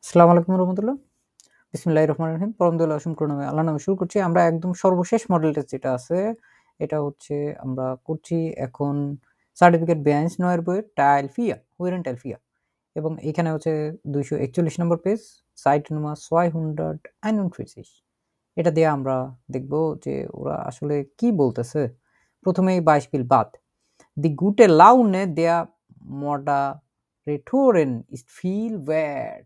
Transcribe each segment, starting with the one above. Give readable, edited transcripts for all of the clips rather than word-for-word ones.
আসসালামু আলাইকুম রহমতুল্লাহ। বিসমিল্লাহির রহমানির রহিম। পরম দয়ালু অসীম করুণাময় আল্লাহর নামে শুরু করছি। আমরা একদম সর্বশেষ মডেল টেস্ট যেটা আছে, এটা হচ্ছে আমরা করছি এখন সার্টিফিকেট বেঞ্চ ৯ এর বইয়ের টাইল ফিয়া, হুইরেন টাইল ফিয়া। এবং এখানে হচ্ছে ২৪১ নম্বর পেজ, সাইট নাম্বার ৬৪১। এটা দিয়ে আমরা দেখব যে ওরা আসলে কি বলতেছে। প্রথমেই ২২ পিল বাদ। Die gute Laune der Moderatoren ist viel wert.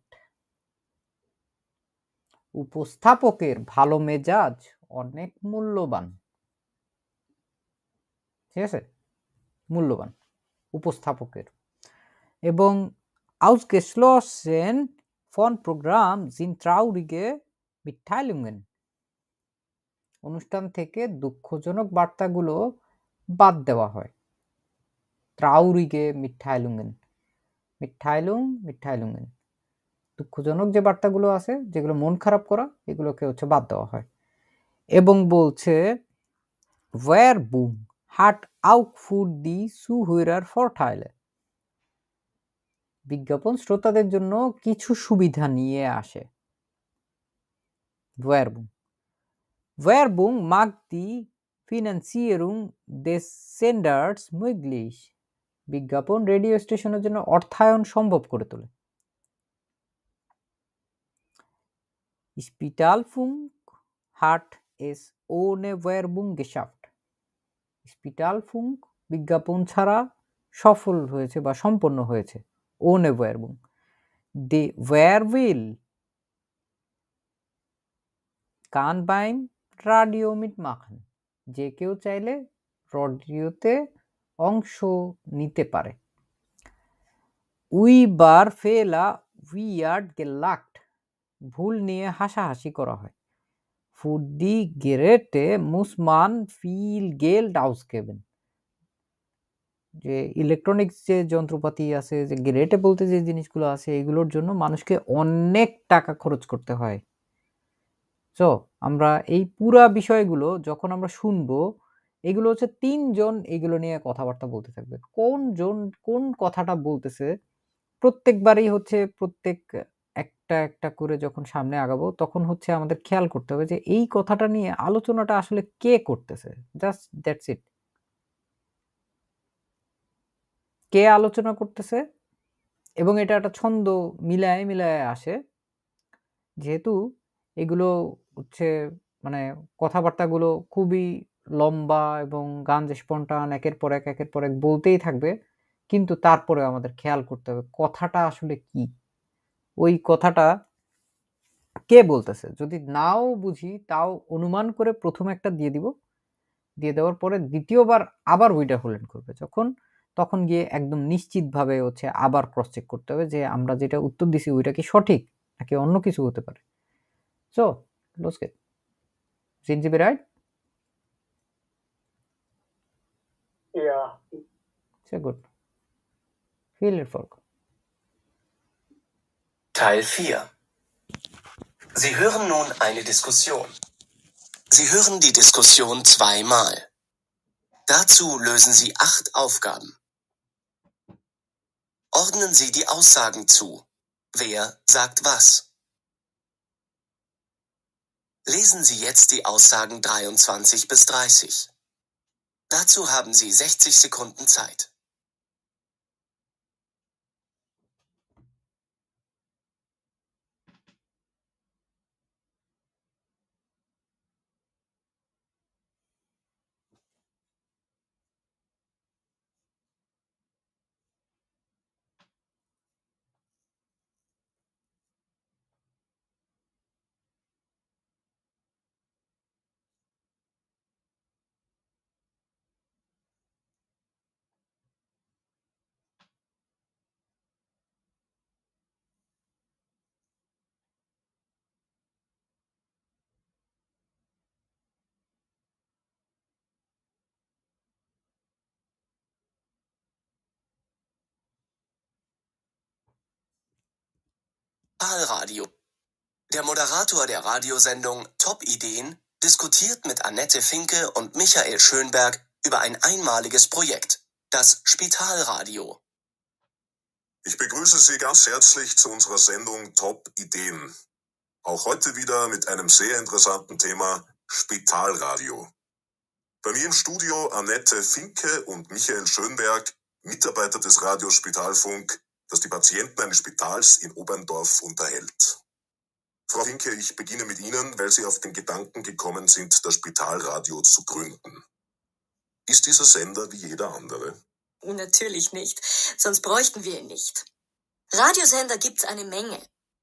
উপস্থাপকের ভালো মেজাজ অনেক মূল্যবান। ঠিক আছে? মূল্যবান উপস্থাপকের। এবং ausgeschlossen von Programm sind traurige Mitteilungen. অনুষ্ঠান থেকে দুঃখজনক বার্তাগুলো বাদ দেওয়া হয়। traurige Mitteilungen. Mitteilungen. দুঃখজনক যে বার্তাগুলো আছে, যেগুলো মন খারাপ করা, এগুলোকে হচ্ছে বাদ দেওয়া হয়। এবং বলছে Werbung hat auch für die Zuhörer Vorteile. বিজ্ঞাপন শ্রোতাদের জন্য কিছু সুবিধা নিয়ে আসে। Werbung. Werbung macht die Finanzierung des Senders möglich. বিজ্ঞাপন রেডিও স্টেশনের জন্য অর্থায়ন সম্ভব করে তোলে। Spitalfunk hat es ohne Werbung geschafft. Spitalfunk বিজ্ঞাপন ছাড়া সফল হয়েছে বা সম্পন্ন হয়েছে। Ohne Werbung. Die Wer will kann beim Radio mitmachen. যে কেউ চাইলে রেডিওতে অংশ নিতে পারে। Über Fehler wird gelacht. ভুল নিয়ে হাসাহাসি করা হয়। Für die Geräte muss man viel Geld ausgeben. যে ইলেকট্রনিক্স যে যন্ত্রপাতি আছে, যে গেরেটে বলতে যে জিনিসগুলো আছে, এগুলোর জন্য মানুষকে অনেক টাকা খরচ করতে হয়। সো আমরা এই পুরা বিষয়গুলো যখন আমরা শুনবো, এগুলো হচ্ছে ৩ জন এগুলো নিয়ে কথাবার্তা বলতে থাকবে। কোন জন কোন কথাটা বলতেছে, প্রত্যেকবারই হচ্ছে একটা করে যখন সামনে আগাবো, তখন হচ্ছে আমাদের খেয়াল করতে হবে যে এই কথাটা নিয়ে আলোচনাটা আসলে কে করতেছে। Just that's it. কে আলোচনা করতেছে, এবং এটা একটা ছন্দ মিলায়ে আসে। যেহেতু এগুলো হচ্ছে মানে কথাবার্তাগুলো খুবই লম্বা এবং গান যে স্পন্টান একের পর এক বলতেই থাকবে। কিন্তু তারপরেও আমাদের খেয়াল করতে হবে কথাটা আসলে কি? ওই কথাটা কে বলতেছে? যদি নাও বুঝি তাও অনুমান করে ১ম একটা দিয়ে দিব। দিয়ে দেওয়ার পরে ২য় বার আবার ওইটা হুলেট করবে। তখন গিয়ে একদম নিশ্চিতভাবে হচ্ছে আবার ক্রস চেক করতে হবে যে আমরা যেটা উত্তর দিছি ওইটা কি সঠিক নাকি অন্য কিছু হতে পারে। So, los geht's. Sind Sie bereit? Ja. Sehr gut. Viel Erfolg. Teil 4. Sie hören nun eine Diskussion. Sie hören die Diskussion zweimal. Dazu lösen Sie 8 Aufgaben. Ordnen Sie die Aussagen zu. Wer sagt was? Lesen Sie jetzt die Aussagen 23 bis 30. Dazu haben Sie 60 Sekunden Zeit. Wahlradio. Der Moderator der Radiosendung Top Ideen diskutiert mit Annette Finke und Michael Schönberg über ein einmaliges Projekt, das Spitalradio. Ich begrüße Sie ganz herzlich zu unserer Sendung Top Ideen. Auch heute wieder mit einem sehr interessanten Thema Spitalradio. Bei mir im Studio Annette Finke und Michael Schönberg, Mitarbeiter des Radios Spitalfunk, das die Patienten eines Spitals in Oberndorf unterhält. Frau Finke, ich beginne mit Ihnen, weil Sie auf den Gedanken gekommen sind, das Spitalradio zu gründen. Ist dieser Sender wie jeder andere? Natürlich nicht, sonst bräuchten wir ihn nicht. Radiosender gibt's eine Menge.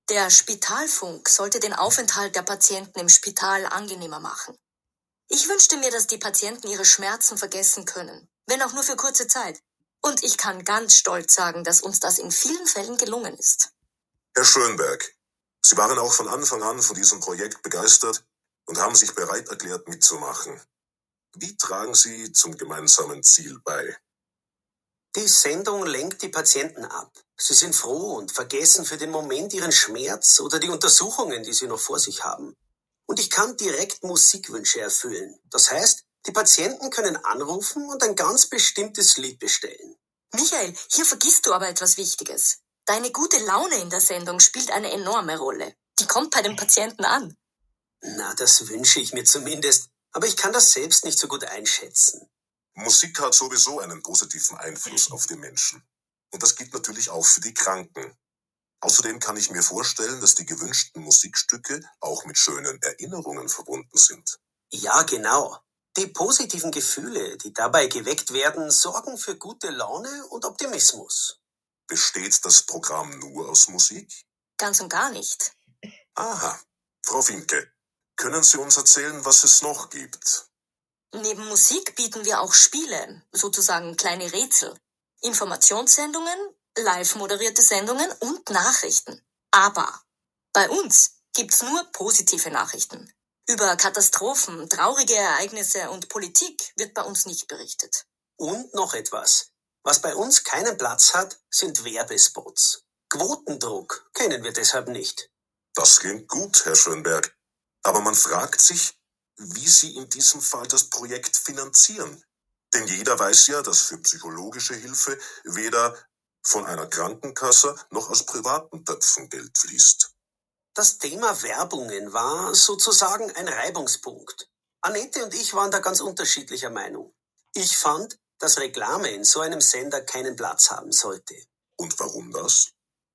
Der Spitalfunk sollte den Aufenthalt der Patienten im Spital angenehmer machen. Ich wünschte mir, dass die Patienten ihre Schmerzen vergessen können, wenn auch nur für kurze Zeit. Und ich kann ganz stolz sagen, dass uns das in vielen Fällen gelungen ist. Herr Schönberg, Sie waren auch von Anfang an von diesem Projekt begeistert und haben sich bereit erklärt, mitzumachen. Wie tragen Sie zum gemeinsamen Ziel bei? Die Sendung lenkt die Patienten ab. Sie sind froh und vergessen für den Moment ihren Schmerz oder die Untersuchungen, die sie noch vor sich haben. Und ich kann direkt Musikwünsche erfüllen. Das heißt, die Patienten können anrufen und ein ganz bestimmtes Lied bestellen. Michael, hier vergisst du aber etwas Wichtiges. Deine gute Laune in der Sendung spielt eine enorme Rolle. Die kommt bei den Patienten an. Na, das wünsche ich mir zumindest. Aber ich kann das selbst nicht so gut einschätzen. Musik hat sowieso einen positiven Einfluss auf die Menschen. Und das gilt natürlich auch für die Kranken. Außerdem kann ich mir vorstellen, dass die gewünschten Musikstücke auch mit schönen Erinnerungen verbunden sind. Ja, genau. Die positiven Gefühle, die dabei geweckt werden, sorgen für gute Laune und Optimismus. Besteht das Programm nur aus Musik? Ganz und gar nicht. Aha. Frau Finke, können Sie uns erzählen, was es noch gibt? Neben Musik bieten wir auch Spiele, sozusagen kleine Rätsel, Informationssendungen, live moderierte Sendungen und Nachrichten. Aber bei uns gibt's nur positive Nachrichten. Über Katastrophen, traurige Ereignisse und Politik wird bei uns nicht berichtet. Und noch etwas. Was bei uns keinen Platz hat, sind Werbespots. Quotendruck kennen wir deshalb nicht. Das klingt gut, Herr Schönberg. Aber man fragt sich, wie Sie in diesem Fall das Projekt finanzieren. Denn jeder weiß ja, dass für psychologische Hilfe weder von einer Krankenkasse noch aus privaten Töpfen Geld fließt. Das Thema Werbungen war sozusagen ein Reibungspunkt. Annette und ich waren da ganz unterschiedlicher Meinung. Ich fand, dass Reklame in so einem Sender keinen Platz haben sollte. Und warum das?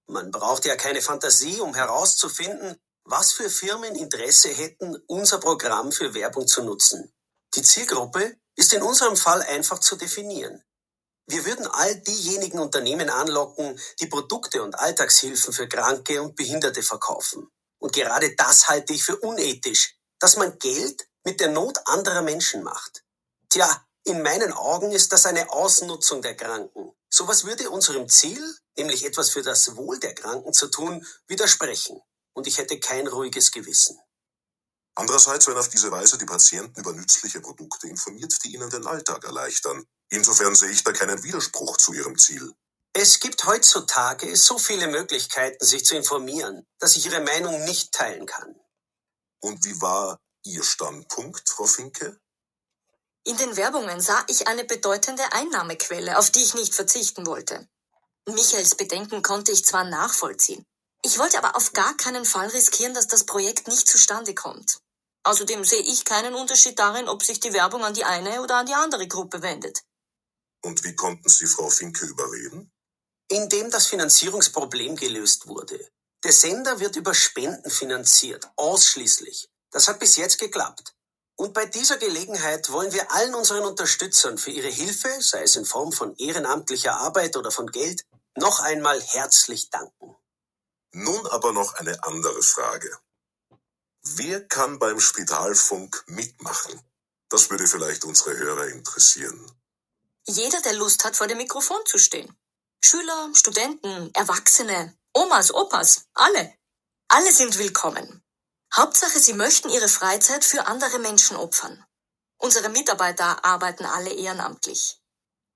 Man braucht ja keine Fantasie, um herauszufinden, was für Firmen Interesse hätten, unser Programm für Werbung zu nutzen. Die Zielgruppe ist in unserem Fall einfach zu definieren. Wir würden all diejenigen Unternehmen anlocken, die Produkte und Alltagshilfen für Kranke und Behinderte verkaufen. Und gerade das halte ich für unethisch, dass man Geld mit der Not anderer Menschen macht. Tja, in meinen Augen ist das eine Ausnutzung der Kranken. Sowas würde unserem Ziel, nämlich etwas für das Wohl der Kranken zu tun, widersprechen. Und ich hätte kein ruhiges Gewissen. Andererseits werden auf diese Weise die Patienten über nützliche Produkte informiert, die ihnen den Alltag erleichtern. Insofern sehe ich da keinen Widerspruch zu Ihrem Ziel. Es gibt heutzutage so viele Möglichkeiten, sich zu informieren, dass ich Ihre Meinung nicht teilen kann. Und wie war Ihr Standpunkt, Frau Finke? In den Werbungen sah ich eine bedeutende Einnahmequelle, auf die ich nicht verzichten wollte. Michaels Bedenken konnte ich zwar nachvollziehen. Ich wollte aber auf gar keinen Fall riskieren, dass das Projekt nicht zustande kommt. Außerdem sehe ich keinen Unterschied darin, ob sich die Werbung an die eine oder an die andere Gruppe wendet. Und wie konnten Sie Frau Finke überreden? Indem das Finanzierungsproblem gelöst wurde. Der Sender wird über Spenden finanziert, ausschließlich. Das hat bis jetzt geklappt. Und bei dieser Gelegenheit wollen wir allen unseren Unterstützern für ihre Hilfe, sei es in Form von ehrenamtlicher Arbeit oder von Geld, noch einmal herzlich danken. Nun aber noch eine andere Frage. Wer kann beim Spitalfunk mitmachen? Das würde vielleicht unsere Hörer interessieren. Jeder, der Lust hat, vor dem Mikrofon zu stehen. Schüler, Studenten, Erwachsene, Omas, Opas, alle. Alle sind willkommen. Hauptsache, sie möchten ihre Freizeit für andere Menschen opfern. Unsere Mitarbeiter arbeiten alle ehrenamtlich.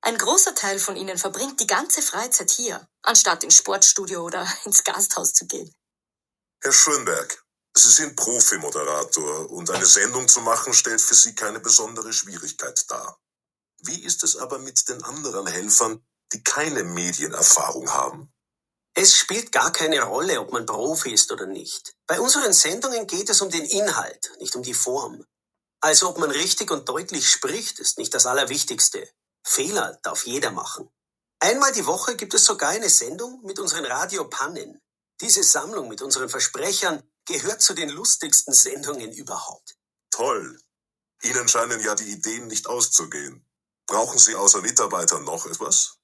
Ein großer Teil von ihnen verbringt die ganze Freizeit hier, anstatt ins Sportstudio oder ins Gasthaus zu gehen. Herr Schönberg, Sie sind Profi-Moderator und eine Sendung zu machen stellt für Sie keine besondere Schwierigkeit dar. Wie ist es aber mit den anderen Helfern, die keine Medienerfahrung haben? Es spielt gar keine Rolle, ob man Profi ist oder nicht. Bei unseren Sendungen geht es um den Inhalt, nicht um die Form. Also ob man richtig und deutlich spricht, ist nicht das Allerwichtigste. Fehler darf jeder machen. Einmal die Woche gibt es sogar eine Sendung mit unseren Radiopannen. Diese Sammlung mit unseren Versprechern gehört zu den lustigsten Sendungen überhaupt. Toll. Ihnen scheinen ja die Ideen nicht auszugehen. Brauchen Sie außer Mitarbeitern noch etwas?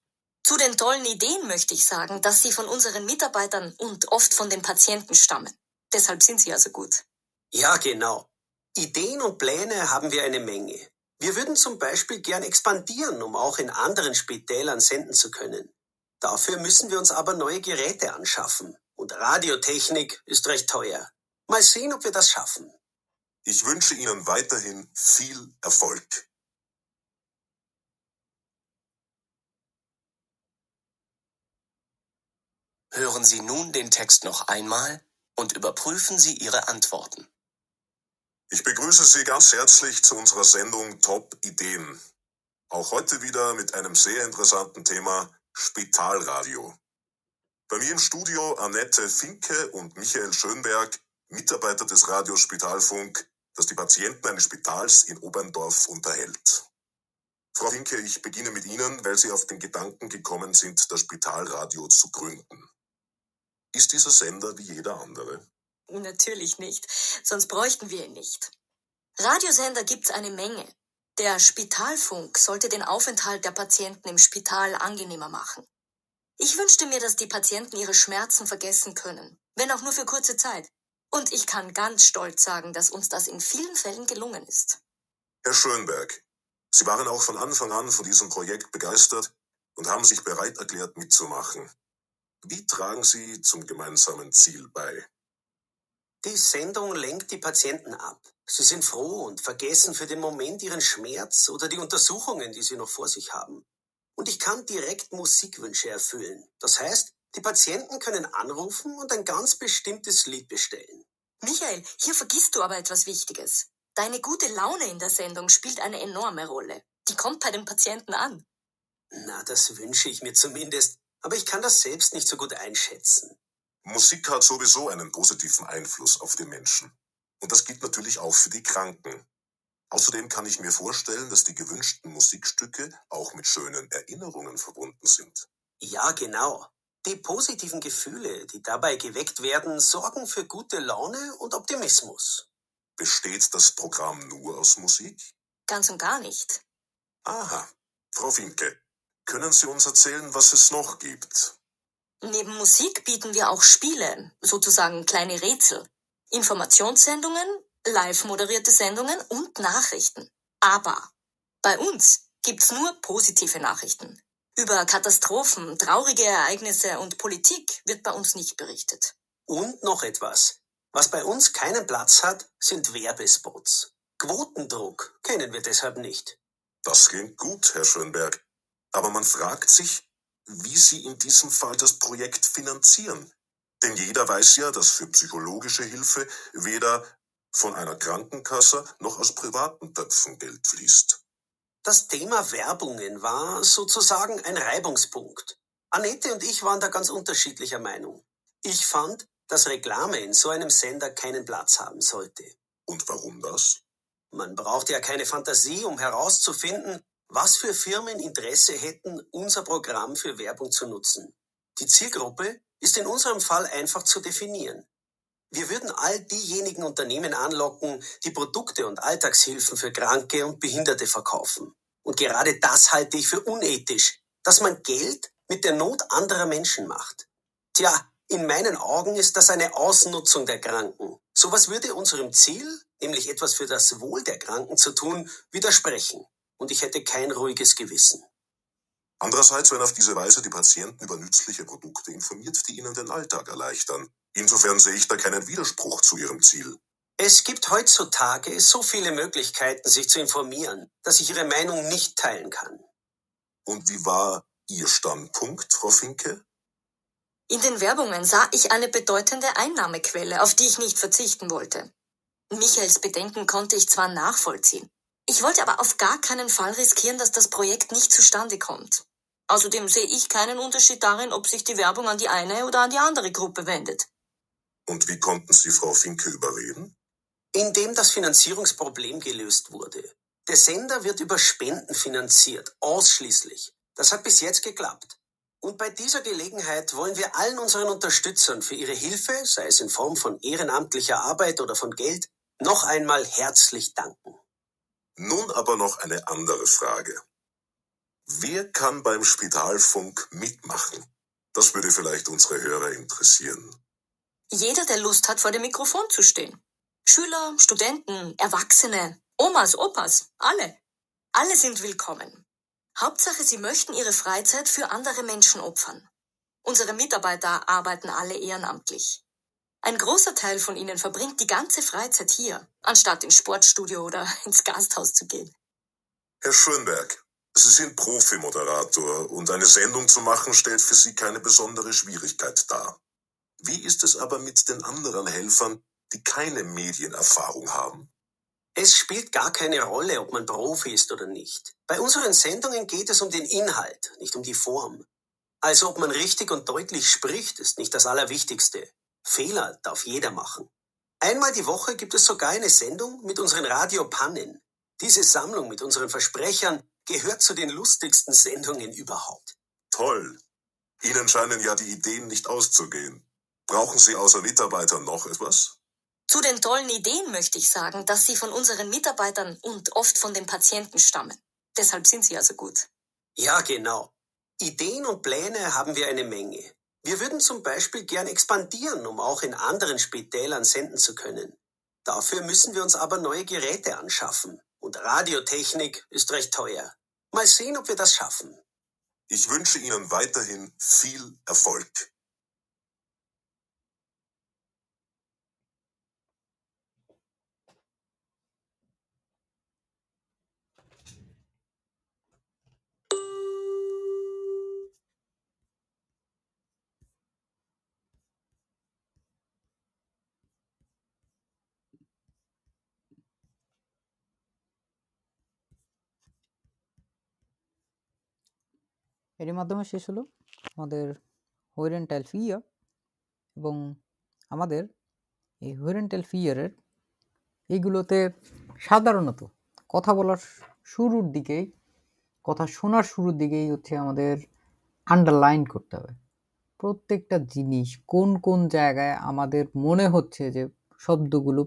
Zu den tollen Ideen möchte ich sagen, dass sie von unseren Mitarbeitern und oft von den Patienten stammen. Deshalb sind sie ja so gut. Ja, genau. Ideen und Pläne haben wir eine Menge. Wir würden zum Beispiel gern expandieren, um auch in anderen Spitälern senden zu können. Dafür müssen wir uns aber neue Geräte anschaffen. Und Radiotechnik ist recht teuer. Mal sehen, ob wir das schaffen. Ich wünsche Ihnen weiterhin viel Erfolg. Hören Sie nun den Text noch einmal und überprüfen Sie Ihre Antworten. Ich begrüße Sie ganz herzlich zu unserer Sendung Top Ideen. Auch heute wieder mit einem sehr interessanten Thema Spitalradio. Bei mir im Studio Annette Finke und Michael Schönberg, Mitarbeiter des Radios Spitalfunk, das die Patienten eines Spitals in Oberndorf unterhält. Frau Finke, ich beginne mit Ihnen, weil Sie auf den Gedanken gekommen sind, das Spitalradio zu gründen. Ist dieser Sender wie jeder andere? Natürlich nicht, sonst bräuchten wir ihn nicht. Radiosender gibt's eine Menge. Der Spitalfunk sollte den Aufenthalt der Patienten im Spital angenehmer machen. Ich wünschte mir, dass die Patienten ihre Schmerzen vergessen können, wenn auch nur für kurze Zeit. Und ich kann ganz stolz sagen, dass uns das in vielen Fällen gelungen ist. Herr Schönberg, Sie waren auch von Anfang an von diesem Projekt begeistert und haben sich bereit erklärt, mitzumachen. Wie tragen Sie zum gemeinsamen Ziel bei? Die Sendung lenkt die Patienten ab. Sie sind froh und vergessen für den Moment ihren Schmerz oder die Untersuchungen, die sie noch vor sich haben. Und ich kann direkt Musikwünsche erfüllen. Das heißt, die Patienten können anrufen und ein ganz bestimmtes Lied bestellen. Michael, hier vergisst du aber etwas Wichtiges. Deine gute Laune in der Sendung spielt eine enorme Rolle. Die kommt bei den Patienten an. Na, das wünsche ich mir zumindest. Aber ich kann das selbst nicht so gut einschätzen. Musik hat sowieso einen positiven Einfluss auf den Menschen. Und das gilt natürlich auch für die Kranken. Außerdem kann ich mir vorstellen, dass die gewünschten Musikstücke auch mit schönen Erinnerungen verbunden sind. Ja, genau. Die positiven Gefühle, die dabei geweckt werden, sorgen für gute Laune und Optimismus. Besteht das Programm nur aus Musik? Ganz und gar nicht. Aha. Frau Finke, können Sie uns erzählen, was es noch gibt? Neben Musik bieten wir auch Spiele, sozusagen kleine Rätsel, Informationssendungen, live moderierte Sendungen und Nachrichten. Aber bei uns gibt's nur positive Nachrichten. Über Katastrophen, traurige Ereignisse und Politik wird bei uns nicht berichtet. Und noch etwas. Was bei uns keinen Platz hat, sind Werbespots. Quotendruck kennen wir deshalb nicht. Das klingt gut, Herr Schönberg. Aber man fragt sich, wie Sie in diesem Fall das Projekt finanzieren. Denn jeder weiß ja, dass für psychologische Hilfe weder von einer Krankenkasse noch aus privaten Töpfen Geld fließt. Das Thema Werbungen war sozusagen ein Reibungspunkt. Annette und ich waren da ganz unterschiedlicher Meinung. Ich fand, dass Reklame in so einem Sender keinen Platz haben sollte. Und warum das? Man braucht ja keine Fantasie, um herauszufinden, was für Firmen Interesse hätten, unser Programm für Werbung zu nutzen. Die Zielgruppe ist in unserem Fall einfach zu definieren. Wir würden all diejenigen Unternehmen anlocken, die Produkte und Alltagshilfen für Kranke und Behinderte verkaufen. Und gerade das halte ich für unethisch, dass man Geld mit der Not anderer Menschen macht. Tja, in meinen Augen ist das eine Ausnutzung der Kranken. Sowas würde unserem Ziel, nämlich etwas für das Wohl der Kranken zu tun, widersprechen. Und ich hätte kein ruhiges Gewissen. Andererseits werden auf diese Weise die Patienten über nützliche Produkte informiert, die ihnen den Alltag erleichtern. Insofern sehe ich da keinen Widerspruch zu Ihrem Ziel. Es gibt heutzutage so viele Möglichkeiten, sich zu informieren, dass ich Ihre Meinung nicht teilen kann. Und wie war Ihr Standpunkt, Frau Finke? In den Werbungen sah ich eine bedeutende Einnahmequelle, auf die ich nicht verzichten wollte. Michaels Bedenken konnte ich zwar nachvollziehen. Ich wollte aber auf gar keinen Fall riskieren, dass das Projekt nicht zustande kommt. Außerdem sehe ich keinen Unterschied darin, ob sich die Werbung an die eine oder an die andere Gruppe wendet. Und wie konnten Sie Frau Finke überreden? Indem das Finanzierungsproblem gelöst wurde. Der Sender wird über Spenden finanziert, ausschließlich. Das hat bis jetzt geklappt. Und bei dieser Gelegenheit wollen wir allen unseren Unterstützern für ihre Hilfe, sei es in Form von ehrenamtlicher Arbeit oder von Geld, noch einmal herzlich danken. Nun aber noch eine andere Frage. Wer kann beim Spitalfunk mitmachen? Das würde vielleicht unsere Hörer interessieren. Jeder, der Lust hat, vor dem Mikrofon zu stehen. Schüler, Studenten, Erwachsene, Omas, Opas, alle. Alle sind willkommen. Hauptsache, sie möchten ihre Freizeit für andere Menschen opfern. Unsere Mitarbeiter arbeiten alle ehrenamtlich. Ein großer Teil von ihnen verbringt die ganze Freizeit hier, anstatt ins Sportstudio oder ins Gasthaus zu gehen. Herr Schönberg, Sie sind Profi-Moderator und eine Sendung zu machen stellt für Sie keine besondere Schwierigkeit dar. Wie ist es aber mit den anderen Helfern, die keine Medienerfahrung haben? Es spielt gar keine Rolle, ob man Profi ist oder nicht. Bei unseren Sendungen geht es um den Inhalt, nicht um die Form. Also ob man richtig und deutlich spricht, ist nicht das Allerwichtigste. Fehler darf jeder machen. Einmal die Woche gibt es sogar eine Sendung mit unseren Radiopannen. Diese Sammlung mit unseren Versprechern gehört zu den lustigsten Sendungen überhaupt. Toll! Ihnen scheinen ja die Ideen nicht auszugehen. Brauchen Sie außer Mitarbeitern noch etwas? Zu den tollen Ideen möchte ich sagen, dass sie von unseren Mitarbeitern und oft von den Patienten stammen. Deshalb sind sie ja so gut. Ja, genau. Ideen und Pläne haben wir eine Menge. Wir würden zum Beispiel gern expandieren, um auch in anderen Spitälern senden zu können. Dafür müssen wir uns aber neue Geräte anschaffen. Und Radiotechnik ist recht teuer. Mal sehen, ob wir das schaffen. Ich wünsche Ihnen weiterhin viel Erfolg. এর মাধ্যমে শেষ হলো আমাদের হোরেন্টাল fear এবং আমাদের এই হোরেন্টাল ফিয়ারের এইগুলোতে সাধারণত কথা বলার শুরুর দিকেই কথা শোনার শুরুর দিকেই হচ্ছে আমাদের আন্ডারলাইন করতে হবে প্রত্যেকটা জিনিস কোন কোন জায়গায় আমাদের মনে হচ্ছে যে শব্দগুলো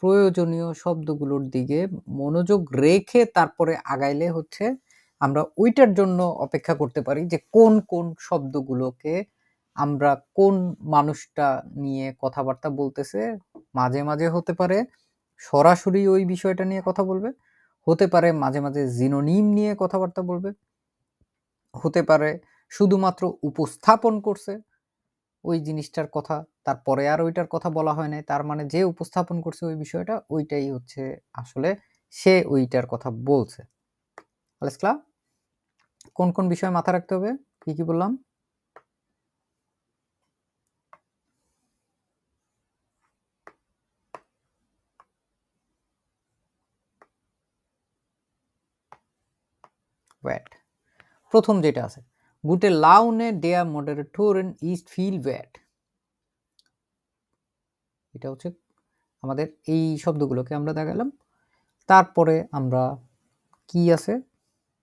প্রয়োজনীয় শব্দগুলোর দিকে মনোযোগ রেখে তারপরে আগাইলে হচ্ছে আমরা ওইটার জন্য অপেক্ষা করতে পারি যে কোন কোন শব্দগুলোকে আমরা কোন মানুষটা নিয়ে কথাবার্তা বলতেছে মাঝে মাঝে হতে পারে সরাসরি ওই বিষয়টা নিয়ে কথা বলবে হতে পারে মাঝে মাঝে জিনোনিম নিয়ে কথাবার্তা বলবে হতে পারে শুধুমাত্র উপস্থাপন করছে ওই জিনিসটার কথা তারপরে আর ওইটার কথা বলা হয় নাই তার মানে যে উপস্থাপন করছে ওই বিষয়টা ওইটাই হচ্ছে আসলে সে ওইটার কথা বলছে alles klar কোন কোন বিষয় মাথা রাখতে হবে কি কি বললাম wait প্রথম যেটা আছে gute Laune der Moderatoren ist viel wert এটা হচ্ছে আমাদের এই শব্দগুলোকে আমরা দেখালাম তারপরে আমরা কি আছে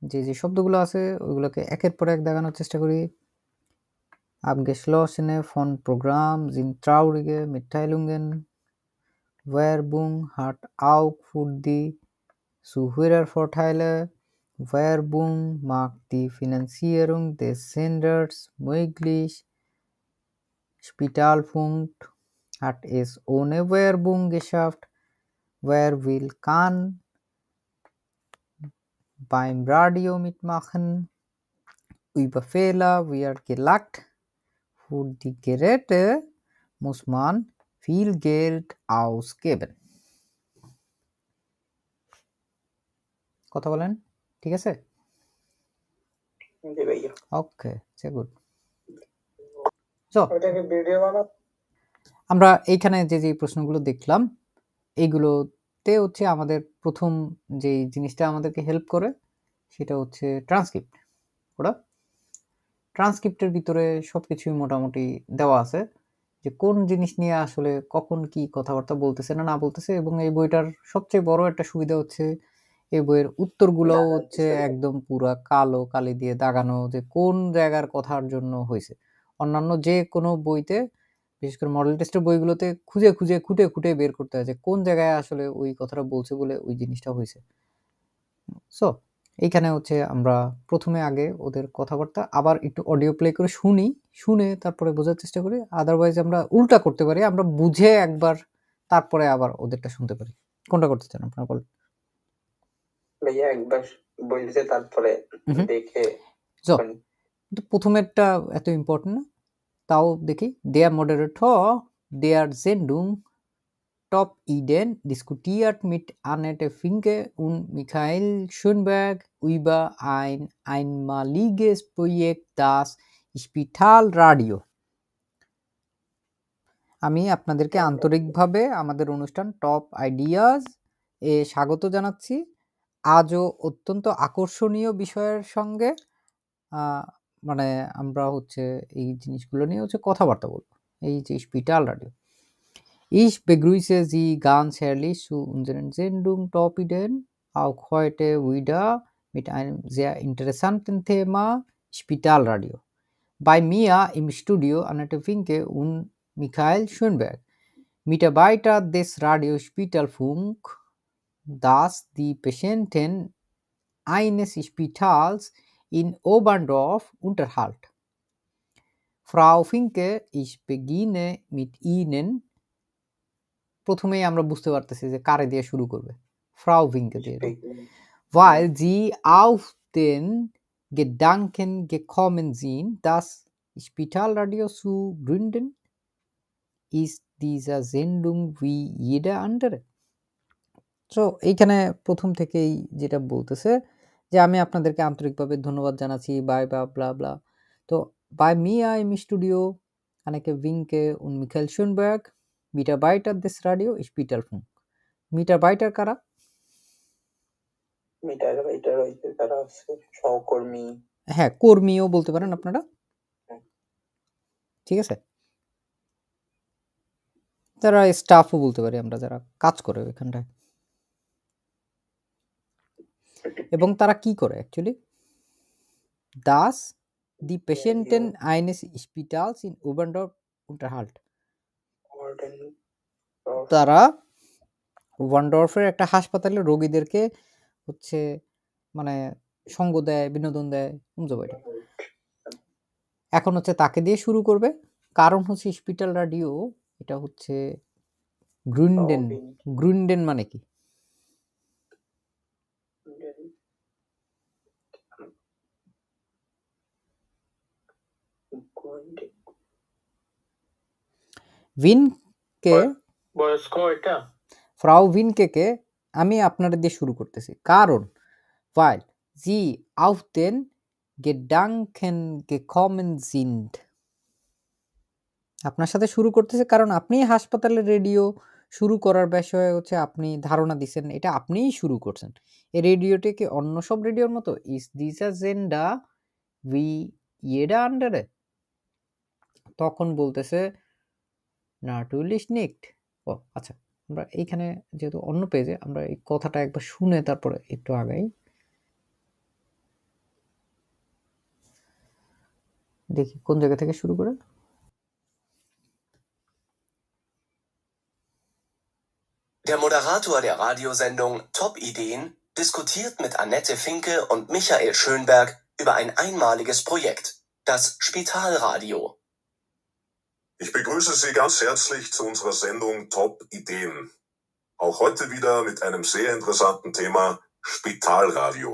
যে যে শব্দগুলো আছে ওইগুলোকে একের পর এক দেখানোর চেষ্টা করি abgeschlossene von Programm sind traurige Mitteilungen Werbung hat auch für die Zuhörervorteile Werbung macht die Finanzierung des Senders möglich Spitalfunk hat es ohne Werbung geschafft wer will kann beim Radio mitmachen über Fehler wird gelacht für die Geräte muss man viel Geld ausgeben কথা বলেন ঠিক আছে জি ভাইয়া ওকে sehr gut so ওটাকে video বানাবো আমরা এইখানে যে যে প্রশ্নগুলো দেখলাম এইগুলোতে হচ্ছে আমাদের প্রথম যে জিনিসটা আমাদেরকে হেল্প করে সেটা হচ্ছে ট্রান্সক্রিপ্ট ওটা ট্রান্সক্রিপ্টের ভিতরে সবকিছুই মোটামুটি দেওয়া আছে যে কোন জিনিস নিয়ে আসলে কখন কি কথাবার্তা বলতেছে না বলতেছে। এবং এই বইটার সবচেয়ে বড় একটা সুবিধা হচ্ছে এই বইয়ের উত্তরগুলোও হচ্ছে একদম পুরা কালো কালি দিয়ে দাগানো যে কোন জায়গার কথার জন্য হয়েছে। অন্যান্য যে কোনো বইতে বিশেষ করে মডেল টেস্টের বইগুলোতে খুঁজে খুঁজে খুঁটে খুঁটে বের করতে হয় যে কোন জায়গায় আসলে ওই কথাটা বলছে বলে ওই জিনিসটা হয়েছে। সো এইখানে হচ্ছে আমরা প্রথমে আগে ওদের কথাবার্তা আবার একটু অডিও প্লে করে শুনে তারপরে বোঝার চেষ্টা করি। আদারওয়াইজ আমরা উল্টা করতে পারি, আমরা বুঝে একবার তারপরে আবার ওদেরটা শুনতে পারি। কোনটা করতে চান আপনারা বলেন? ভাইয়া একবার বলছে তারপরে দেখে কিন্তু প্রথমেরটা এত ইম্পর্টেন্ট না, তাও দেখি। Der Moderator der Sendung Top Ideen diskutiert mit Annette Finke und Michael Schönberg über ein einmaliges Projekt, das Spitalradio. আমি আপনাদেরকে আন্তরিকভাবে আমাদের অনুষ্ঠান টপ আইডিয়াস এ স্বাগত জানাচ্ছি। আজও অত্যন্ত আকর্ষণীয় বিষয়ের সঙ্গে মানে আমরা হচ্ছে এই জিনিসগুলো নিয়ে হচ্ছে কথাবার্তা বলবো, এই যে Spitalradio. Ich begrüße Sie ganz herzlich zu unseren Sendung Top Ideen, auch heute wieder mit einem sehr interessanten Thema Spitalradio. Bei mir im Studio Annette Finke und Michael Schönberg, Mitarbeiter des Radio Spitalfunk, das die Patienten eines Spitals in Oberndorf unterhält. Frau Finke, ich beginne mit Ihnen. প্রথমেই আমরা বুঝতে পারতেছি যে কারে দিয়ে শুরু করবে, ফ্রাউ ভিঙ্কে দিয়ে, weil sie auf den Gedanken gekommen sind, das Spitalradio zu gründen, ist diese Sendung wie jede andere. তো এইখানে প্রথম থেকেই যেটা বলতেছে যে আমি আপনাদেরকে আন্তরিকভাবে ধন্যবাদ জানাচ্ছি, বাই বা ব্লা ব্লা। তো bei mir im Studio Annette Finke und Michael Schönberg, Mitarbeiter des Radio Spitalfunk. Mitarbeiter কারা? মিটারবাইটার হইছে তারা আছে সহকর্মী, হ্যাঁ কর্মীও বলতে পারেন আপনারা, ঠিক আছে। তারা স্টাফও বলতে পারি আমরা, যারা কাজ করে ওইখানটায়। এবং তারা কি করে actually? Das die Patienten eines Spitals in Oberndorf unterhält. তারা ওয়ান্ডর্ফের একটা হাসপাতালে রোগীদেরকে হচ্ছে মানে সঙ্গ দেয়, বিনোদন দেয়। এখন হচ্ছে তাকে দিয়ে শুরু করবে, কারণ হচ্ছে স্পিটালরাডিও এটা হচ্ছে গ্রুন্ডেন। গ্রুন্ডেন মানে কি? ভিনকে বয়স্ক এটা ফ্রাউ ভিনকে আমি আপনাদের দিয়ে শুরু করতেছি, কারণ weil sie auf den Gedanken gekommen sind, আপনার সাথে শুরু করতেছে কারণ আপনি হাসপাতালে রেডিও শুরু করার বিষয়ে হচ্ছে আপনি ধারণা দিচ্ছেন, এটা আপনিই শুরু করছেন। এই রেডিওটি কি অন্য সব রেডিওর মতো? ইস dieser Sender wie jeder andere? তখন বলতেছে natürlich nicht. ও আচ্ছা, আমরা এইখানে যেহেতু অন্য পেজে, আমরা এই কথাটা একবার শুনে তারপরে একটু আগাই। দেখি কোন জায়গা থেকে শুরু করে। Der Moderator der Radiosendung Top Ideen diskutiert mit Annette Finke und Michael Schönberg über ein einmaliges Projekt, das Spitalradio. Ich begrüße Sie ganz herzlich zu unserer Sendung Top Ideen. Auch heute wieder mit einem sehr interessanten Thema Spitalradio.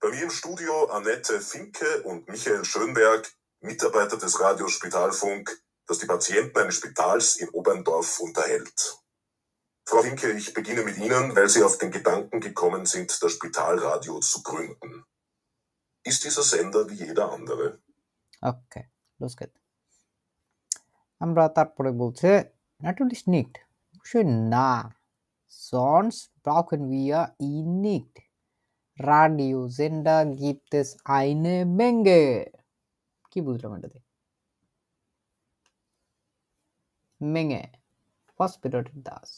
Bei mir im Studio Annette Finke und Michael Schönberg, Mitarbeiter des Radio Spitalfunk, das die Patienten eines Spitals in Oberndorf unterhält. Frau Finke, ich beginne mit Ihnen, weil Sie auf den Gedanken gekommen sind, das Spitalradio zu gründen. Ist dieser Sender wie jeder andere? Okay, los geht's. আমরা তারপরে বলছে natürlich nicht. Schön na. Sonst brauchen wir ihn nicht. Radiosender gibt es eine Menge. কি বুঝলাম এটাতে? Menge. Was bedeutet das?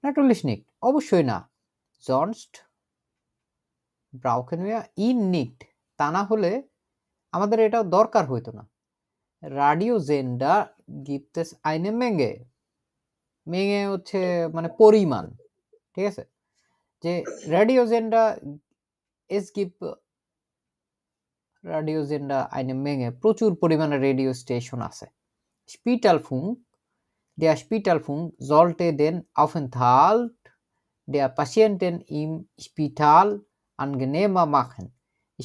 Natürlich nicht. অবশ্যই না। Sonst brauchen wir ihn nicht. তা না হলে আমাদের এটা দরকার হইতো না। Radiosender gibt es eine Menge. Menge হচ্ছে মানে পরিমাণ, ঠিক আছে? যে Radiosender es gibt Radiosender eine Menge, প্রচুর পরিমাণে রেডিও স্টেশন আছে। Spitalfunk, der Spitalfunk sollte den Aufenthalt der Patienten im Spital angenehmer machen.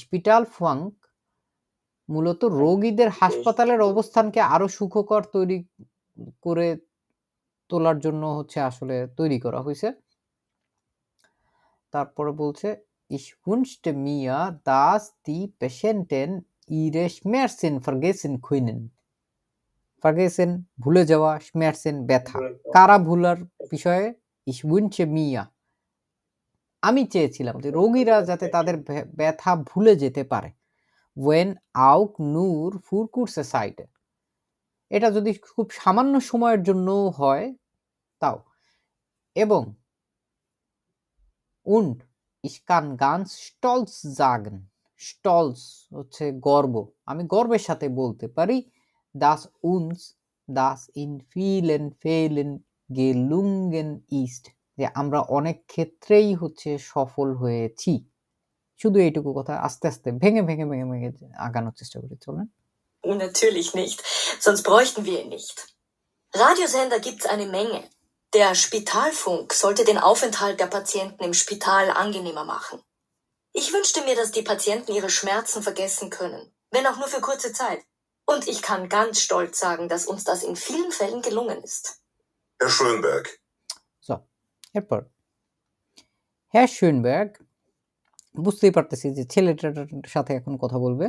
Spitalfunk মূলত রোগীদের হাসপাতালের অবস্থানকে আরো সুখকর তৈরি করে তোলার জন্য হচ্ছে আসলে তৈরি করা হয়েছে। তারপরে বলছে Ich wünschte mir, dass die Patienten ihre Schmerzen vergessen können. Vergessen ভুলে যাওয়া, Schmerzen ব্যথা। কারা ভুলার বিষয়ে Ich wünsche mir আমি চেয়েছিলাম যে রোগীরা যাতে তাদের ব্যথা ভুলে যেতে পারে। Wenn auch nur für kurze Zeit. এটা যদি খুব সামান্য সময়ের জন্য হয় তাও। এবং und ich kann ganz stolz sagen, stolz হচ্ছে গর্ব, আমি গর্বের সাথে বলতে পারি dass uns das in vielen Fällen gelungen ist, যে আমরা অনেক ক্ষেত্রেই হচ্ছে সফল হয়েছি। শুধু এইটুকু কথা আস্তে আস্তে ভেঙে ভেঙে ভেঙে ভেঙে আগানোর চেষ্টা করি, চলেন। Natürlich nicht, sonst bräuchten wir ihn nicht. Radiosender gibt's eine Menge. Der Spitalfunk sollte den Aufenthalt der Patienten im Spital angenehmer machen. Ich wünschte mir, dass die Patienten ihre Schmerzen vergessen können, wenn auch nur für kurze Zeit. Und ich kann ganz stolz sagen, dass uns das in vielen Fällen gelungen ist. Herr Schönberg. So, এরপর Herr Schönberg, বুঝতেই পারতেছি যে ছেলেটার সাথে এখন কথা বলবে।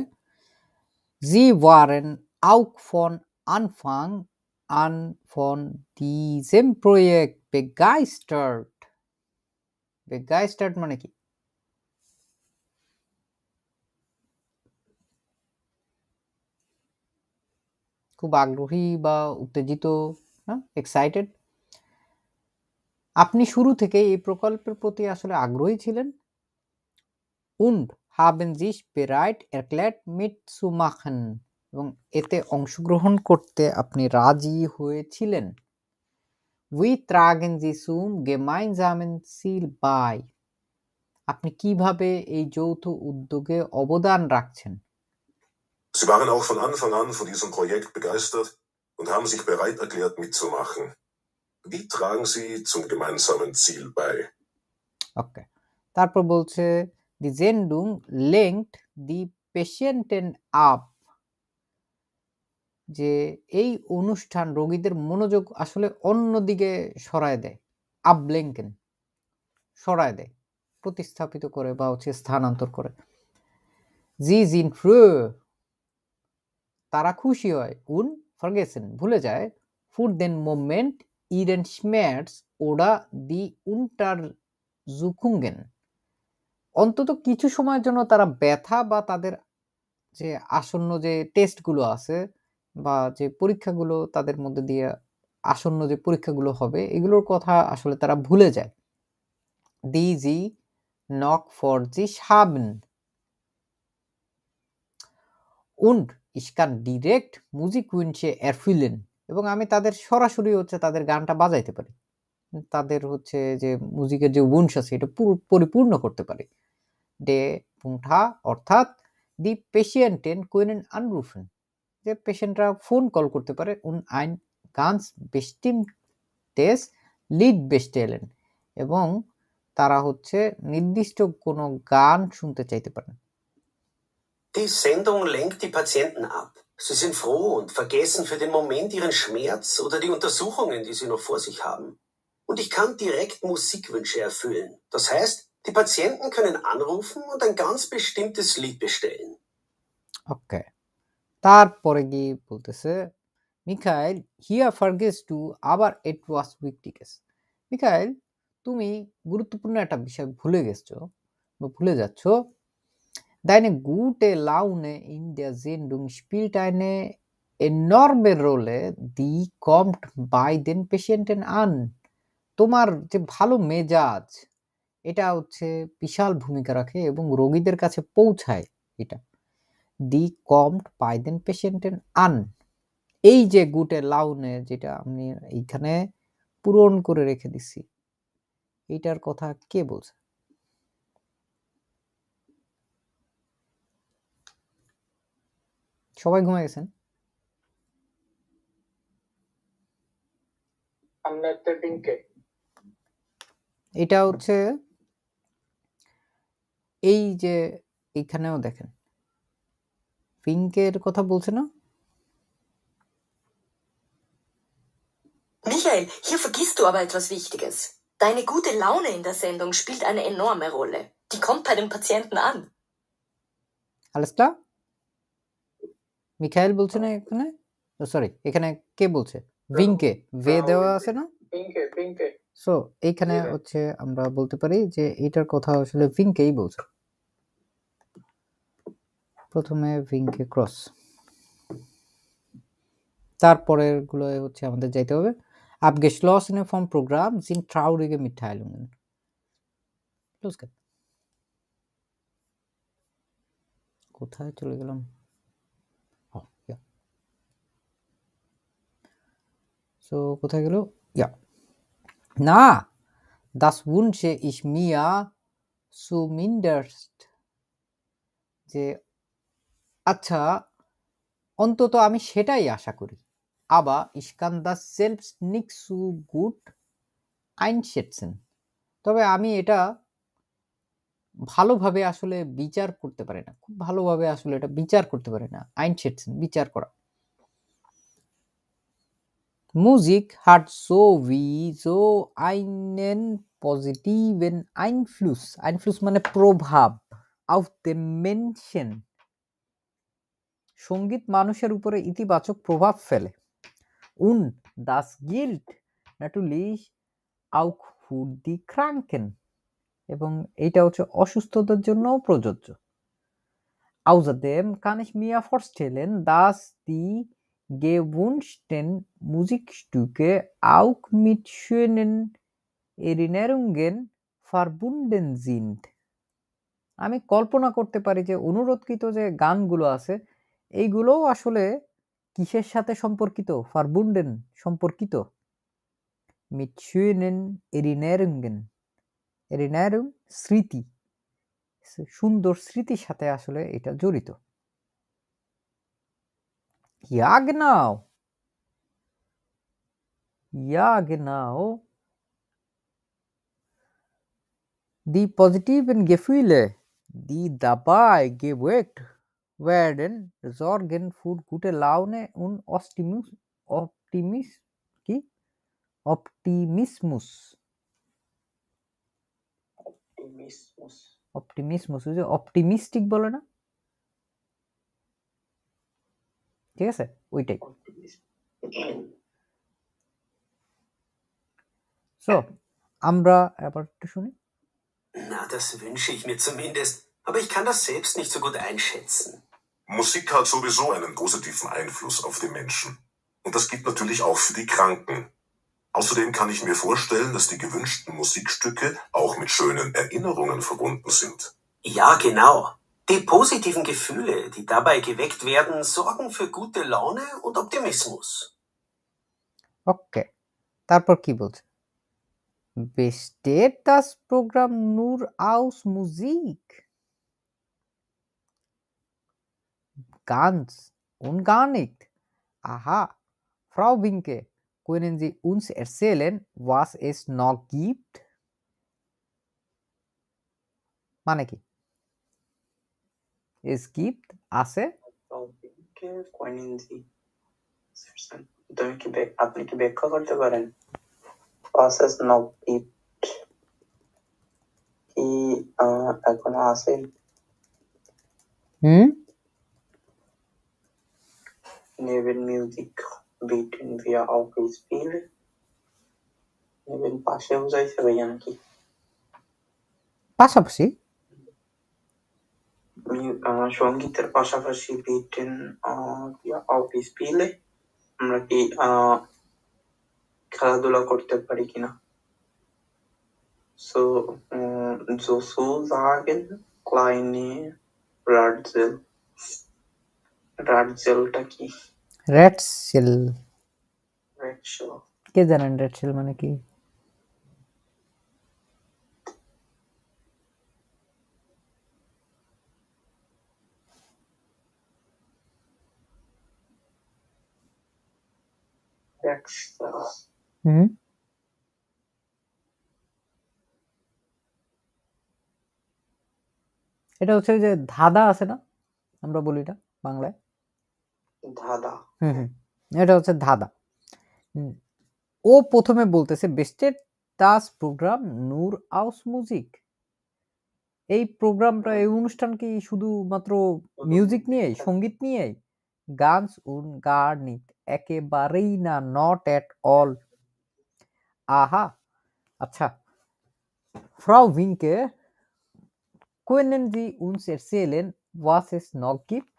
Sie waren auch von Anfang an von diesem Projekt begeistert. Begeistert মানে কি? খুব আগ্রহী বা উত্তেজিত, না? এক্সাইটেড। আপনি শুরু থেকে এই প্রকল্পের প্রতি আসলে আগ্রহী ছিলেন। Und haben sich bereit erklärt mitzumachen. এবং এতে অংশগ্রহণ করতে আপনি রাজি হয়েছিলেন। Wie tragen Sie zum gemeinsamen Ziel bei? আপনি কিভাবে এই যৌথ উদ্যোগে অবদান রাখছেন? Sie waren auch von Anfang an von diesem Projekt begeistert und haben sich bereit erklärt mitzumachen. Wie tragen Sie zum gemeinsamen Ziel bei? ওকে, তারপর বলছে Die Sendung lenkt die Patienten ab. যে এই অনুষ্ঠান রোগীদের মনোযোগ আসলে অন্যদিকে সরায় দেয়। ablenken, সরায় দেয়, প্রতিস্থাপিত করে বা হচ্ছে স্থানান্তর করে। Sie sind froh, তারা খুশি হয়। und vergessen, ভুলে যায়। für den Moment ihren Schmerz oder die Untersuchungen, অন্তত কিছু সময়ের জন্য তারা ব্যথা বা তাদের যে আসন্ন যে টেস্টগুলো আছে বা যে পরীক্ষাগুলো তাদের মধ্যে দিয়ে আসন্ন যে পরীক্ষাগুলো হবে এগুলোর কথা আসলে তারা ভুলে যায়। Die sie noch vor sich haben. Und ich kann direkt Musikwünsche erfüllen. এবং আমি তাদের সরাসরি হচ্ছে তাদের গানটা বাজাইতে পারি, তাদের হচ্ছে যে মিউজিকের যে উইন্স আছে এটা পরিপূর্ণ করতে পারি। ডে পুংঠা অর্থাৎ দি পেশেন্টেন können anrufen, যে পেশেন্টরা ফোন কল করতে পারে। und ein ganz bestimmtes Lied bestellen, এবং তারা হচ্ছে নির্দিষ্ট কোনো গান শুনতে চাইতে পারেন। Die Sendung lenkt die Patienten ab. Sie sind froh und vergessen für den Moment ihren Schmerz oder die Untersuchungen, die sie noch vor sich haben. Und ich kann direkt Musikwünsche erfüllen. Das heißt, Die Patienten können anrufen und ein ganz bestimmtes Lied bestellen. ওকে, তারপরে গিয়ে বলতেছে Mikhail here ফারগেস two আবার ইট ওয়াজ উইকটিকেস। Mikhail, তুমি গুরুত্বপূর্ণ একটা বিষয় ভুলে গেছো বা ভুলে যাচ্ছ। Deine gute Laune in der Sendung spielt eine enorme Rolle, die kommt bei den Patienten an. তোমার যে ভালো মেজাজ, এটা হচ্ছে বিশাল ভূমিকা রাখে এবং রোগীদের কাছে পৌঁছায়। এটা die kommt bei den Patienten an। এই যে গুটে লাউনে, যেটা আমি এইখানে পূরণ করে রেখে দিছি, এইটার কথা কে বলছে? সবাই ঘুমায় গেছেন? Annette Finke। এটা হচ্ছে এই যে এইখানেও দেখেন ফিঙ্কের কথা বলছে না? Michael, hier vergisst du aber etwas Wichtiges. Deine gute Laune in der Sendung spielt eine enorme Rolle. Die kommt bei den Patienten an. Alles klar? Mikhail বলছে না এখানে? সরি, এখানে কে বলছে? ভিঙ্কে, ভে দেওয়া আছে না? পিঙ্কে। সো এইখানে হচ্ছে আমরা বলতে পারি যে এটার কথা আসলে ভিঙ্কেই বলছে। প্রথমে ভিঙ্কে ক্রস, তারপরের গুলো হচ্ছে আমাদের যাইতে হবে abgeschlossene vom Programm sind traurige Mitteilungen। Los geht's। কোথায় চলে গেলাম? So কোথায় গেল? Ja, na, das wünsche ich mir zumindest। যে আচ্ছা, অন্তত আমি সেটাই আশা করি। aber ich kann das selbst nicht so gut einschätzen। তবে আমি এটা ভালোভাবে আসলে বিচার করতে পারি না, খুব ভালোভাবে আসলে এটা বিচার করতে পারি না। einschätzen, বিচার করা। Musik hat sowieso einen positiven Einfluss। Einfluss মানে প্রভাব। auf den Menschen। সঙ্গীত মানুষের উপরে ইতিবাচক প্রভাব ফেলে। Und das gilt natürlich auch für die Kranken। এবং এইটা হচ্ছে অসুস্থতার জন্যও প্রযোজ্য। Außerdem kann ich mir vorstellen, dass die gewünschten Musikstücke auch mit schönen Erinnerungen verbunden sind। আমি কল্পনা করতে পারি যে অনুরোধকৃত যে গানগুলো আছে এইগুলোও আসলে কিসের সাথে সম্পর্কিত? verbunden, সম্পর্কিত। mit schönen Erinnerungen। Erinnerung স্মৃতি, সুন্দর স্মৃতির সাথে আসলে এটা জড়িত। Ja, genau। Ja, genau। Die positiven Gefühle, die dabei geweckt werden, sorgen für gute Laune und Optimismus। Optimismus, ওই যে অপটিমিস্টিক বলে না, ঠিক আছে, ওইটাই। So, আমরা এবার একটু শুনি। Na, das wünsche ich mir zumindest, aber ich kann das selbst nicht so gut einschätzen. Musik hat sowieso einen positiven Einfluss auf die Menschen. Und das gilt natürlich auch für die Kranken. Außerdem kann ich mir vorstellen, dass die gewünschten Musikstücke auch mit schönen Erinnerungen verbunden sind. Ja, genau. Die positiven Gefühle, die dabei geweckt werden, sorgen für gute Laune und Optimismus. ওকে, তারপর কি বলছে? Besteht das Programm nur aus Musik? Ganz und gar nicht। Aha, Frau Winke, können Sie uns erzählen, was es noch gibt? মানে কি? Es gibt আছে। আপনি কি ব্যাখ্যা করতে পারেন? Was es noch gibt। কি এখনো আছেন? Neben Musik bieten wir auch Spiele. Neben পাশে বুঝাইছে ভাইয়া নাকি? পাশাপাশি সঙ্গীতের পাশাপাশি bieten wir auch Spiele. আমরা কি খেলাধুলা করতে পারি কিনা? sozusagen kleine Ratzel. রাটজেলটা কি? রেডসেল রাটজেল কে জানেন রেডসেল মানে কি? এটা হচ্ছে যে ধাঁধা আছে না, আমরা বলি না বাংলায় ধাঁধা। এটা হচ্ছে ধাঁধা। ও প্রথমে বলতেছে বেস্টেড দাস প্রোগ্রাম নূর আউস মিউজিক। এই প্রোগ্রামটা, এই অনুষ্ঠান কি শুধুমাত্র মিউজিক নিয়ে, সঙ্গীত নিয়ে? গানস উন গার নিট, একেবারেই না, নট এট অল। আহা, আচ্ছা। ফ্রাউ উইনকে können Sie uns erzählen was es noch gibt?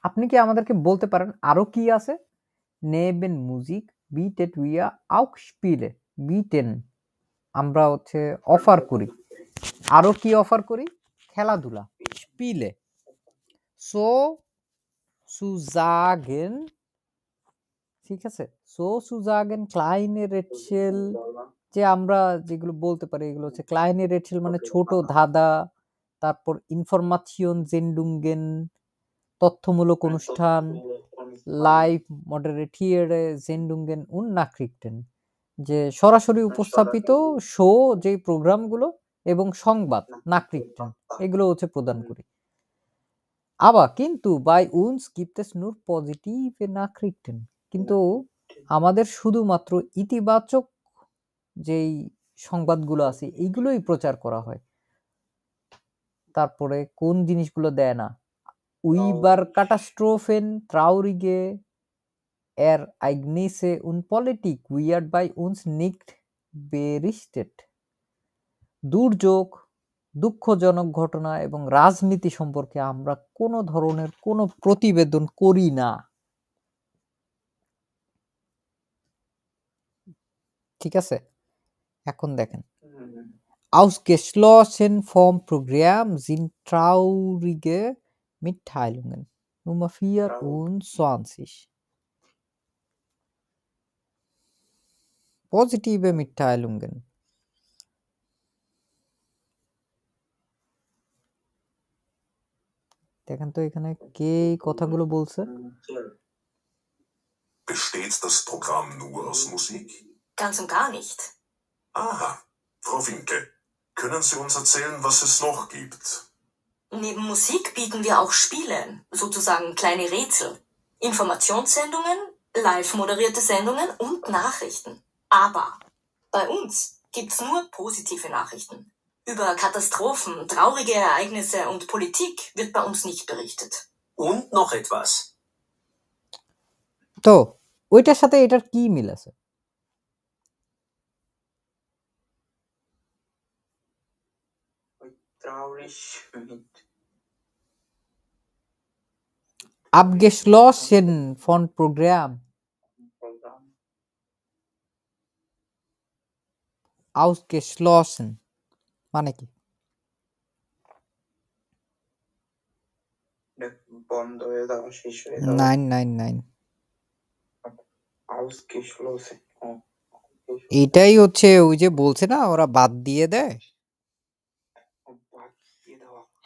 আপনি কি আমাদেরকে বলতে পারেন আরো কি আছে? neben Musik bietet wir auch Spiele. bieten আমরা হচ্ছে অফার করি। আরো কি অফার করি? খেলাধুলা, Spiele. sozusagen, ঠিক আছে, sozusagen kleine Rätsel, যে আমরা যেগুলো বলতে পারি এগুলো হচ্ছে kleine Rätsel মানে ছোট ধাঁধা, তারপর ইনফরমাশন জেন্ডুঙ্গেন তথ্যমূলক অনুষ্ঠান, লাইভ মডারেটিয়ারে জেন্ডুঙ্গেন উন নাকরিকটেন, যে সরাসরি উপস্থাপিত শো, যে প্রোগ্রামগুলো এবং সংবাদ নাকরিকটেন, এগুলো হচ্ছে প্রদান করি। আবার কিন্তু বাই উনস গিফট এস নূর পজিটিভ নাকরিকটেন, কিন্তু আমাদের শুধুমাত্র ইতিবাচক যেই সংবাদগুলো আছে এইগুলোই প্রচার করা হয়। তারপরে কোন জিনিসগুলো দেয় না? উইবার কাটাস্ট্রোফেন ট্রাউরিগে এর আইগনেসে উন পলিটিক উইয়ার্ড বাই উনস নিক্ট বেরিস্টেড, দুর্যোগ, দুঃখজনক ঘটনা এবং রাজনীতি সম্পর্কে আমরা কোনো ধরনের কোনো প্রতিবেদন করি না। ঠিক আছে, এখন দেখেন Ausgeschlossen vom Programm sind traurige Mitteilungen. Nummer 24. Positive Mitteilungen. দেখেন তো এখানে কে কথাগুলো বলছে? Besteht das Programm nur aus Musik? Ganz und gar nicht. Aha, Frau Winke, können Sie uns erzählen, was es noch gibt? Neben Musik bieten wir auch Spiele, sozusagen kleine Rätsel, Informationssendungen, live moderierte Sendungen und Nachrichten. Aber bei uns gibt's nur positive Nachrichten. Über Katastrophen, traurige Ereignisse und Politik wird bei uns nicht berichtet. Und noch etwas. তো ওইটার সাথে এটার কি মিল আছে? Abgeschlossen von Programm. Ausgeschlossen মানে কি? বন্ধ হয়ে যাওয়া, শেষ হয়ে যাওয়া। 999 Ausgeschlossen। এটাই হচ্ছে ওই যে বলছে না ওরা বাদ দিয়ে দেয়।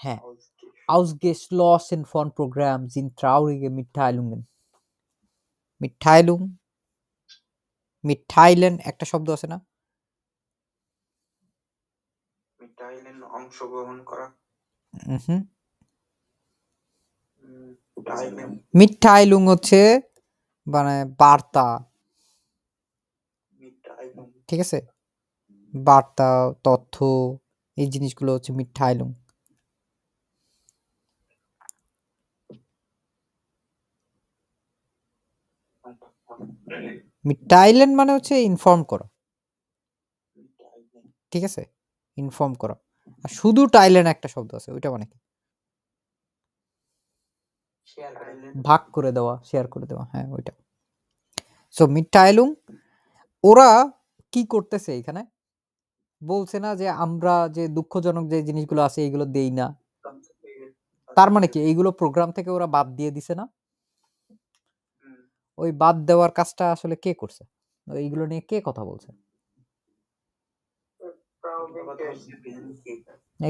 হ্যাঁ, Ausgeschlossen von Programm sind traurige Mitteilungen. Mitteilen একটা শব্দ আছে না? মিটাইলেন অংশগ্রহণ করা। Mitteilung হচ্ছে মানে বার্তা, ঠিক আছে, বার্তা, তথ্য, এই জিনিসগুলো হচ্ছে মিটথাইলুং। মিটথাইলেন মানে হচ্ছে ইনফর্ম করা, ঠিক আছে, ইনফর্ম করা। আর শুধু টাইলেন একটা শব্দ আছে, ওইটা মানে কি? ভাগ করে দেওয়া, শেয়ার করে দেওয়া, হ্যাঁ ওইটা। সো মিটথাইলুং, ওরা কি করতেছে এখানে? বলছে না যে আমরা যে দুঃখজনক যে জিনিসগুলো আছে এইগুলো দেই না, তার মানে কি এইগুলো প্রোগ্রাম থেকে ওরা বাদ দিয়ে দিছে না? ওই বাদ দেওয়ার কাজটা আসলে কে করছে? এইগুলো নিয়ে কে কথা বলছে?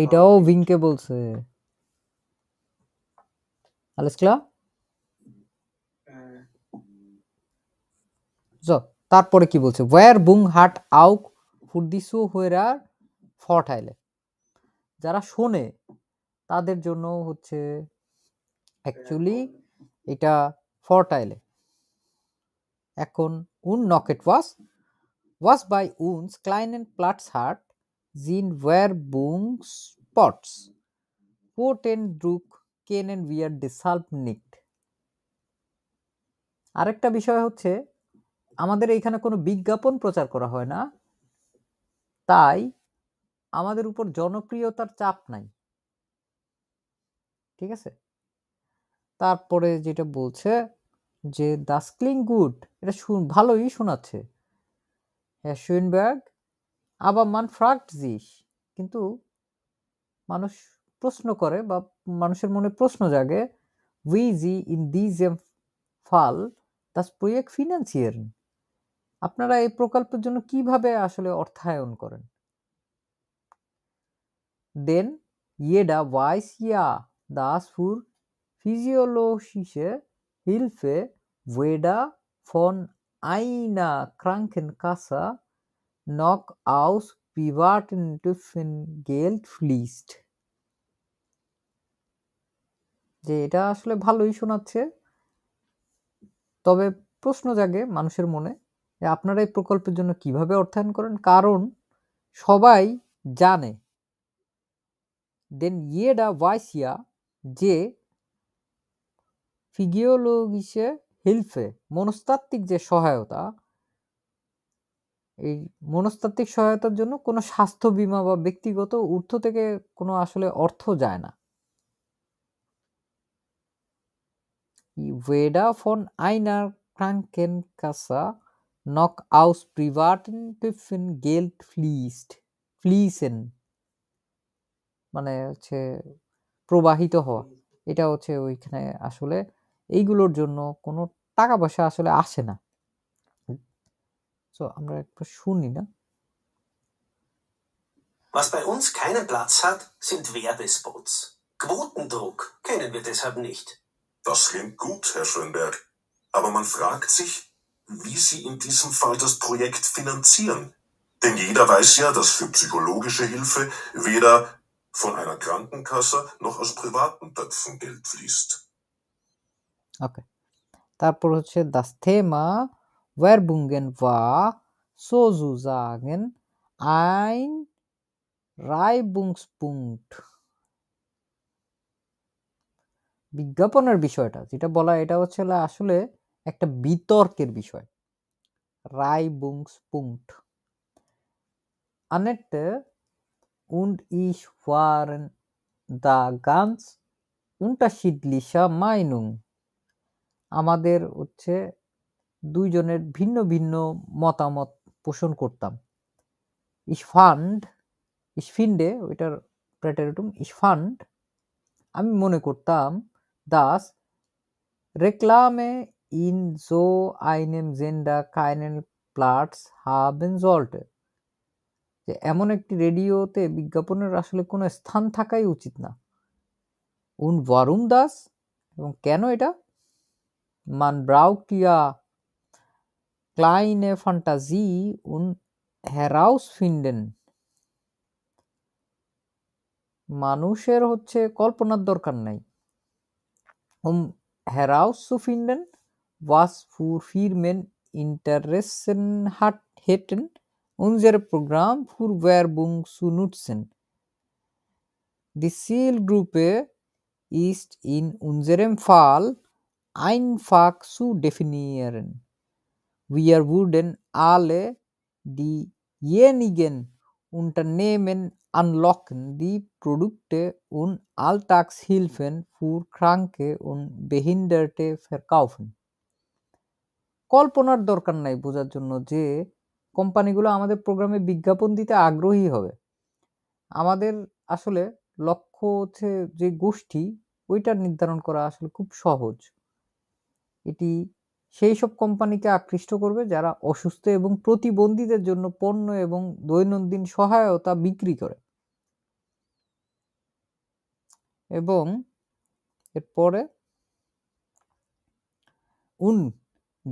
এইটাও ভিংকে বলছে। Alles klar? So, তারপরে কি বলছে? Where Bung hat auch für die Zuhörer Vorteile. যারা শোনে তাদের জন্য হচ্ছে অ্যাকচুয়ালি এটা Vorteile. এখন Knocket was by uns kleinen Platz hat sind Werbungs Spots. Quoten Druck kennen wir deshalb nicht. আরেকটা বিষয় হচ্ছে আমাদের এইখানে কোনো বিজ্ঞাপন প্রচার করা হয় না, তাই আমাদের উপর জনপ্রিয়তার চাপ নাই, ঠিক আছে। তারপরে যেটা বলছে যে das klingt gut, এটা ভালোই শোনাচ্ছে, Herr Schönberg, aber man fragt sich, কিন্তু মানুষ প্রশ্ন করে বা মানুষের মনে প্রশ্ন জাগে, wie sie in diesem Fall das Projekt finanzieren, আপনারা এই প্রকল্পের জন্য কিভাবে আসলে অর্থায়ন করেন? Denn jeder weiß ja, dass für physiologische Hilfe weder von einer Krankenkasse noch aus privaten Töpfen Geld fließt. যে এটা আসলে ভালোই শোনাচ্ছে, তবে প্রশ্ন জাগে মানুষের মনে যে আপনারা এই প্রকল্পের জন্য কিভাবে অর্থায়ন করেন, কারণ সবাই জানে denn jeder weiß ja, যে ফিজিওলজিসে হিলফে মনস্তাত্ত্বিক যে সহায়তা, এই মনস্তাত্ত্বিক সহায়তার জন্য কোনো স্বাস্থ্য বীমা বা ব্যক্তিগত উর্থ থেকে কোনো আসলে অর্থ যায় না। weder von einer Krankenkasse noch aus privaten Töpfen Geld fließen, মানে হচ্ছে প্রবাহিত হওয়া, এটা হচ্ছে ওইখানে আসলে এইগুলোর জন্য কোনো টাকা পয়সা আসলে আসে না। So, আমরা একটু শুনি না। Was bei uns keinen Platz hat, sind Werbespots. Quotendruck kennen wir deshalb nicht. Das klingt gut, Herr Schönberg. Aber man fragt sich, wie Sie in diesem Fall das Projekt finanzieren. Denn jeder weiß ja, dass für psychologische Hilfe weder von einer Krankenkasse noch aus privaten Töpfen Geld fließt. Okay. তারপর হচ্ছে das Thema Werbungen war sozusagen ein Reibungspunkt. বিজ্ঞাপনের বিষয়টা যেটা বলা, এটা হচ্ছে আসলে একটা বিতর্কের বিষয়। Reibungspunkt. Annette und ich waren da ganz unterschiedlicher Meinung. আমাদের হচ্ছে দুইজনের ভিন্ন ভিন্ন মতামত পোষণ করতাম। ich finde, ওইটার প্রেটেরিটুম ich fand, আমি মনে করতাম, dass Reklame in so einem Sender keinen Platz haben sollte, যে এমন একটি রেডিওতে বিজ্ঞাপনের আসলে কোনো স্থান থাকাই উচিত না। und warum das, এবং কেন এটা? man braucht ja kleine Fantasie und herausfinden, মানুষের হচ্ছে কল্পনার দরকার নাই। herauszufinden, was für Firmen Interessen hätten, unser Programm für Werbung zu nutzen, Die Zielgruppe ist in unserem Fall einfach zu definieren. Wir würden alle diejenigen Unternehmen anlocken, die Produkte und Alltagshilfen für Kranke und Behinderte verkaufen. কল্পনার দরকার নাই বোঝার জন্য যে কোম্পানিগুলো আমাদের প্রোগ্রামে বিজ্ঞাপন দিতে আগ্রহী হবে। আমাদের আসলে লক্ষ্য হচ্ছে যে গোষ্ঠী, ওইটা নির্ধারণ করা আসলে খুব সহজ। এটি সেই সব কোম্পানিকে আকৃষ্ট করবে যারা অসুস্থ এবং প্রতিবন্ধীদের জন্য পণ্য এবং দৈনন্দিন সহায়তা বিক্রি করে। এবং এরপরে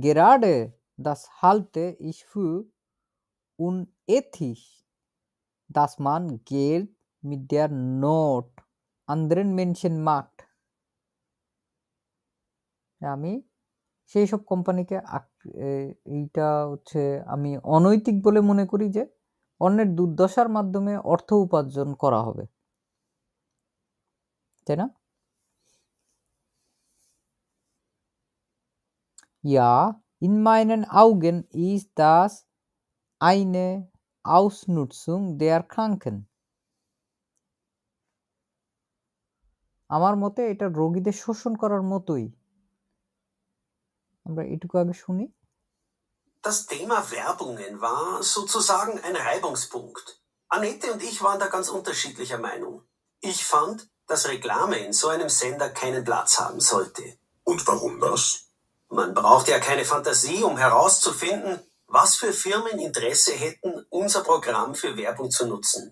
gerade das halte ich für unethisch, dass man Geld mit der Not anderen Menschen macht. আমি সেই সব কোম্পানিকে এইটা হচ্ছে আমি অনৈতিক বলে মনে করি যে অন্যের দুর্দশার মাধ্যমে অর্থ উপার্জন করা হবে, তাই না? Ja, in meinen Augen ist das eine Ausnutzung der Kranken. আমার মতে এটা রোগীদের শোষণ করার মতোই। আমরা এটুকু আগে শুনি। Das Thema Werbungen war sozusagen ein Reibungspunkt. Annette und ich waren da ganz unterschiedlicher Meinung. Ich fand, dass Reklame in so einem Sender keinen Platz haben sollte. Und warum das? Man braucht ja keine Fantasie, um herauszufinden, was für Firmen Interesse hätten, unser Programm für Werbung zu nutzen.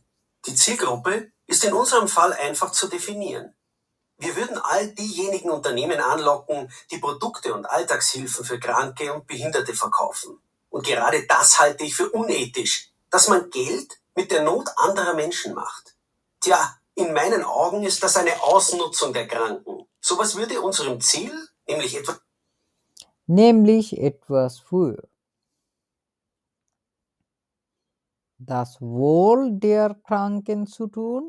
Die Zielgruppe ist in unserem Fall einfach zu definieren. Wir würden all diejenigen Unternehmen anlocken, die Produkte und Alltagshilfen für Kranke und Behinderte verkaufen. Und gerade das halte ich für unethisch, dass man Geld mit der Not anderer Menschen macht. Tja, in meinen Augen ist das eine Ausnutzung der Kranken. Sowas würde unserem Ziel, nämlich etwas für das Wohl der Kranken zu tun,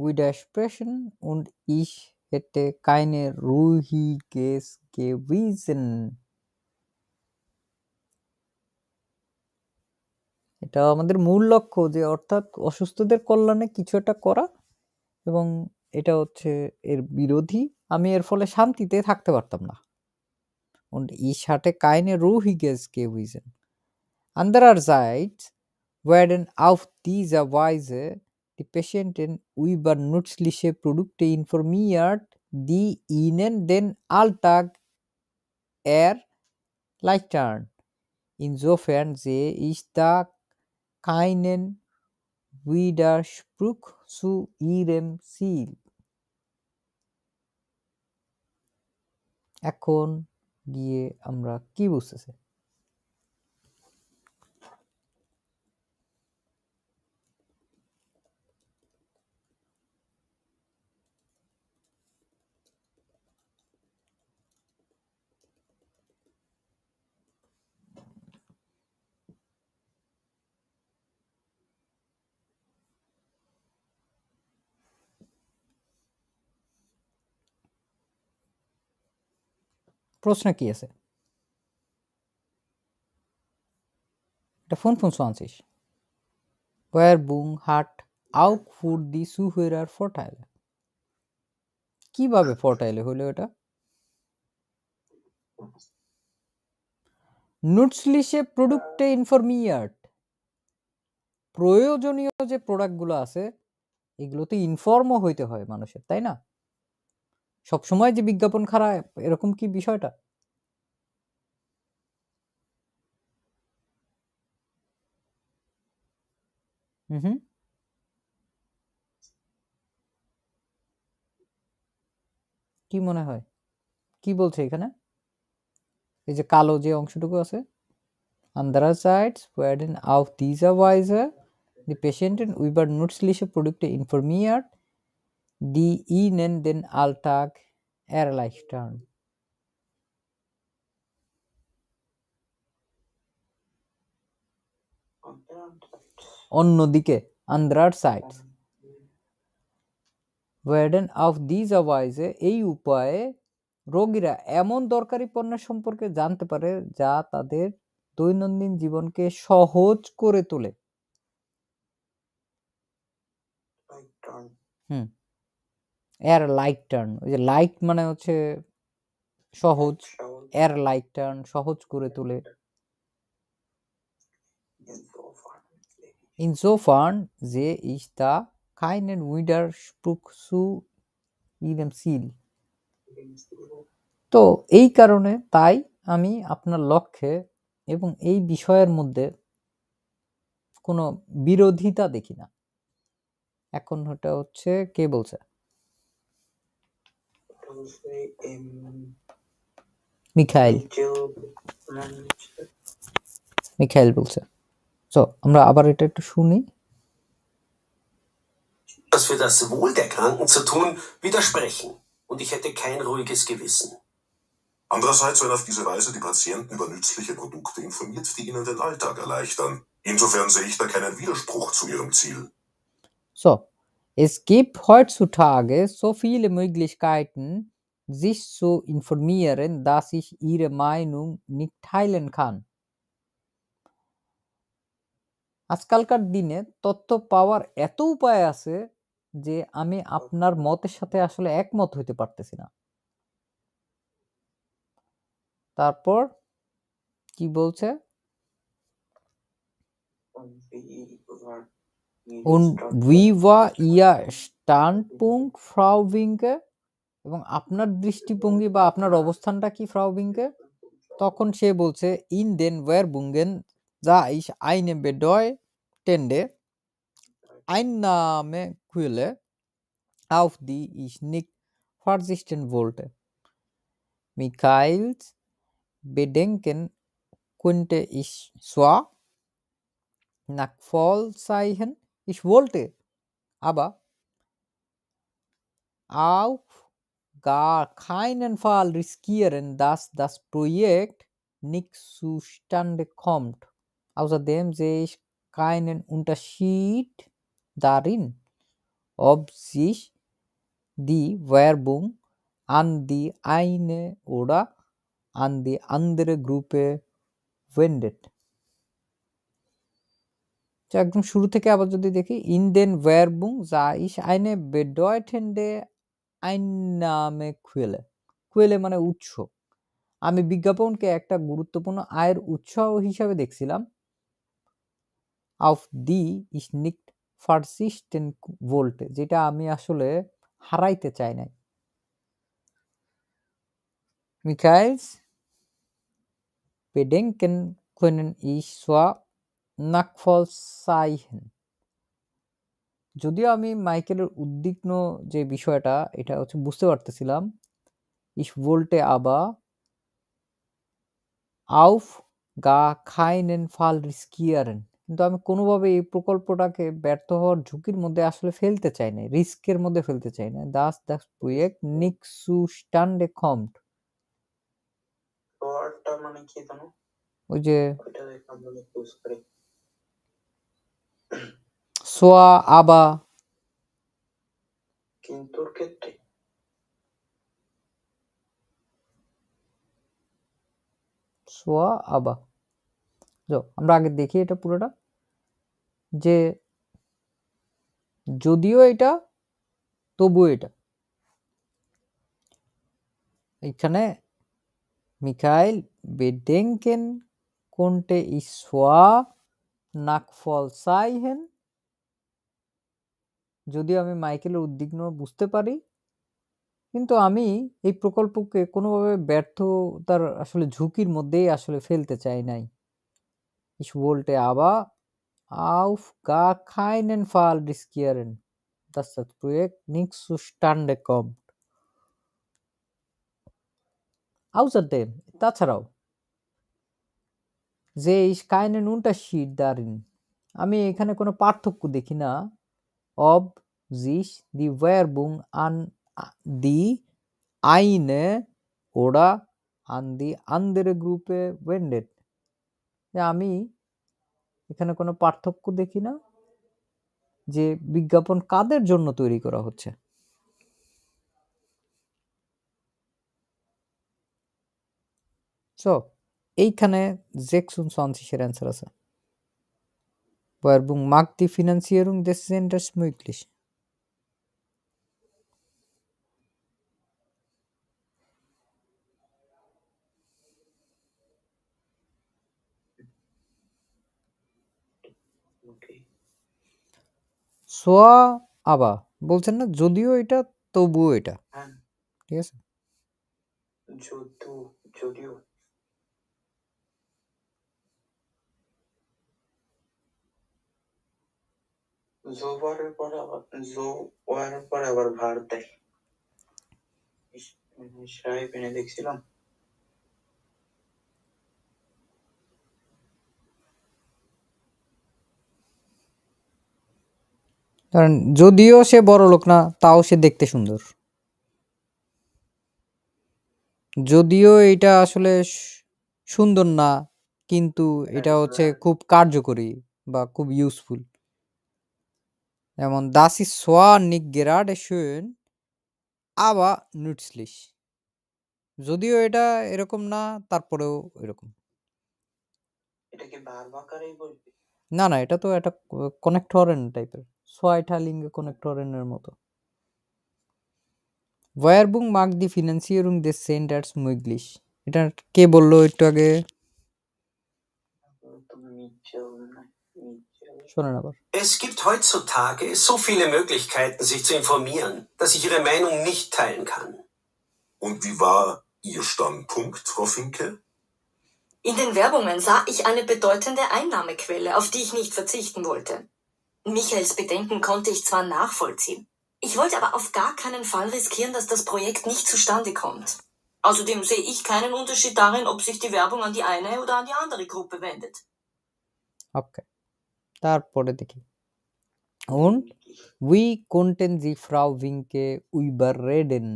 widersprechen, und ich hätte keine ruhiges Gewissen. এটা আমাদের মূল লক্ষ্য, যে অর্থাৎ অসুস্থদের কল্যাণে কিছু একটা করা, এবং এটা হচ্ছে এর বিরোধী। আমি এর ফলে শান্তিতে থাকতে পারতাম না। Und ich hatte keine ruhiges Gewissen. Andererseits werden auf diese Weise die Patienten über nützliche Produkte informiert, die ihnen den Alltag erleichtern. Insofern sehe ich da keinen Widerspruch zu ihrem Ziel. এখন গিয়ে আমরা কি বুঝতেছি? প্রশ্ন কি আছে? এটা 25. Werbung hat auch für die Zuhörer Vorteile. কিভাবে Vorteile হলো এটা? Nützliche Produkte informiert. প্রয়োজনীয় যে প্রোডাক্টগুলো আছে এগুলোতে ইনফর্মও হইতে হয় মানুষের, তাই না? সবসময় যে বিজ্ঞাপন খারাপ এরকম কি বিষয়টা? কি মনে হয়? কি বলছে এখানে? এই যে কালো যে অংশটুকু আছে, Andererseits werden auf diese Weise die Patienten über nützliche Produkte informiert, die ihnen den Alltag erleichtern. অন্যদিকে andererseits werden auf dieser Weise এই উপায়ে রোগীরা এমন দরকারি পণ্যের সম্পর্কে জানতে পারে যা তাদের দৈনন্দিন জীবনকে সহজ করে তোলে। Like turn. হুম এর লাইক টার্ন, ওই যে লাইক মানে হচ্ছে সহজ, Schauen. এর লাইক টার্ন সহজ করে তোলে। Insofern. Insofern sehe ich da keinen Widerspruch zu ihrem Ziel. তো এই কারণে তাই আমি আপনার লক্ষ্যে এবং এই বিষয়ের মধ্যে কোনো বিরোধিতা দেখি না। এখন এটা হচ্ছে কে বলছে? মিখাইল। মিখাইল বলছে। So, আমরা আবার এটা একটু শুনি। Das für das Wohl der Kranken zu tun, widersprechen. Und ich hätte kein ruhiges Gewissen. Andererseits, wenn auf diese Weise die Patienten über nützliche Produkte informiert, die ihnen den Alltag erleichtern. Insofern sehe ich da keinen Widerspruch zu ihrem Ziel. So, es gibt heutzutage so viele Möglichkeiten, sich zu informieren, dass ich ihre Meinung nicht teilen kann. আজকালকার দিনে তথ্য পাওয়ার এত উপায় আছে যে আমি আপনার মতের সাথে আসলে একমত হইতে পারতেছি না। তারপর কি বলছে? Und wie war Ihr Standpunkt, Frau Winke? এবং আপনার দৃষ্টিভঙ্গি বা আপনার অবস্থানটা কি, ফ্রাউ উইঙ্কে? তখন সে বলছে, in den Werbungen sah ich eine bedeutende Einnahmequelle, auf die ich nicht verzichten wollte. Michaels Bedenken konnte ich zwar nachvollziehen, ich wollte aber auf gar keinen Fall riskieren, dass das Projekt nicht zustande kommt. Außerdem sehe ich keinen Unterschied darin, ob sich die Werbung an die eine oder an die andere Gruppe wendet. একদম শুরু থেকে আবার যদি দেখি, in den Werbung sah ich eine bedeutende Einnahmequelle. Quelle মানে উৎস। আমি বিজ্ঞাপনকে একটা গুরুত্বপূর্ণ আয়ের উৎস হিসাবে দেখছিলাম। auf die ich nicht verzichten wollte, যেটা আমি আসলে হারাইতে চাই নাই। Michaels Bedenken können ich zwar nachvollziehen. যদিও আমি মাইকেলের উদ্বিগ্ন যে বিষয়টা এটা হচ্ছে বুঝতে পারতেছিলাম, ich wollte aber auf gar keinen Fall riskieren, কিন্তু আমি কোনোভাবে এই প্রকল্পটাকে ব্যর্থ হওয়ার ঝুঁকির মধ্যে আসলে ফেলতে চাই না, রিস্কের মধ্যে ফেলতে চাই না। dass das Projekt nicht zustande kommt, ওয়ার্ডটা মানে কি জানো? ওই যে ওইটা দেখে আমরা ইউজ করি। zwar aber, কিন্তুর ক্ষেত্রে zwar aber। আমরা আগে দেখি এটা পুরোটা, যে যদিও এটা তবুও এটা। এখানে Michael Bedenken konnte ich zwar nachvollziehen, যদিও আমি মাইকেলের উদ্বিগ্ন বুঝতে পারি, কিন্তু আমি এই প্রকল্পকে কোনোভাবে ব্যর্থতার আসলে ঝুঁকির মধ্যেই আসলে ফেলতে চাই নাই। ich wollte aber auf gar keinen Fall riskieren, dass das Projekt nicht zustande kommt. Außerdem, তাছাড়াও, sehe ich keinen Unterschied darin, আমি এখানে কোনো পার্থক্য দেখি না, ob sich die Werbung an die eine oder an die andere Gruppe wendet, আমি এখানে কোনো পার্থক্য দেখি না যে বিজ্ঞাপন কাদের জন্য তৈরি করা হচ্ছে। সো এইখানে 26 এর অ্যান্সার আছে। Werbung mag die Finanzierung des Senders möglich. Okay. সোয়া আবা বলছেন না, যদিও এটা তবুও এটা, হ্যাঁ, ঠিক আছে। যদিও জোবারের পরে আবার ভার দেয়। সাহেব এনে দেখছিলাম। কারণ যদিও সে বড় লোক না, তাও সে দেখতে সুন্দর। যদিও এটা আসলে সুন্দর না, কিন্তু এটা হচ্ছে খুব কার্যকরী বা খুব ইউজফুল। যেমন das ist zwar nicht gerade schön, aber nützlich। যদিও এটা এরকম না, তারপরেও এরকম। এটা কি ভার্ব আকারেই বলবে? না না, এটা তো একটা কনেক্টরেন টাইপের, সোয়াইটালিঙ্গে কনেক্টরেনের মতো। Werbung mag die Finanzierung des Senders möglich। এটা কে বললো একটু আগে? শোনেন আবার। Es gibt heutzutage so viele Möglichkeiten, sich zu informieren, dass ich Ihre Meinung nicht teilen kann. Und wie war Ihr Standpunkt, Frau Finke? In den Werbungen sah ich eine bedeutende Einnahmequelle, auf die ich nicht verzichten wollte. Michaels Bedenken konnte ich zwar nachvollziehen. Ich wollte aber auf gar keinen Fall riskieren, dass das Projekt nicht zustande kommt. Außerdem sehe ich keinen Unterschied darin, ob sich die Werbung an die eine oder an die andere Gruppe wendet. ওকে, তারপরে দেখি। Und wie konnten Sie Frau Winke überreden?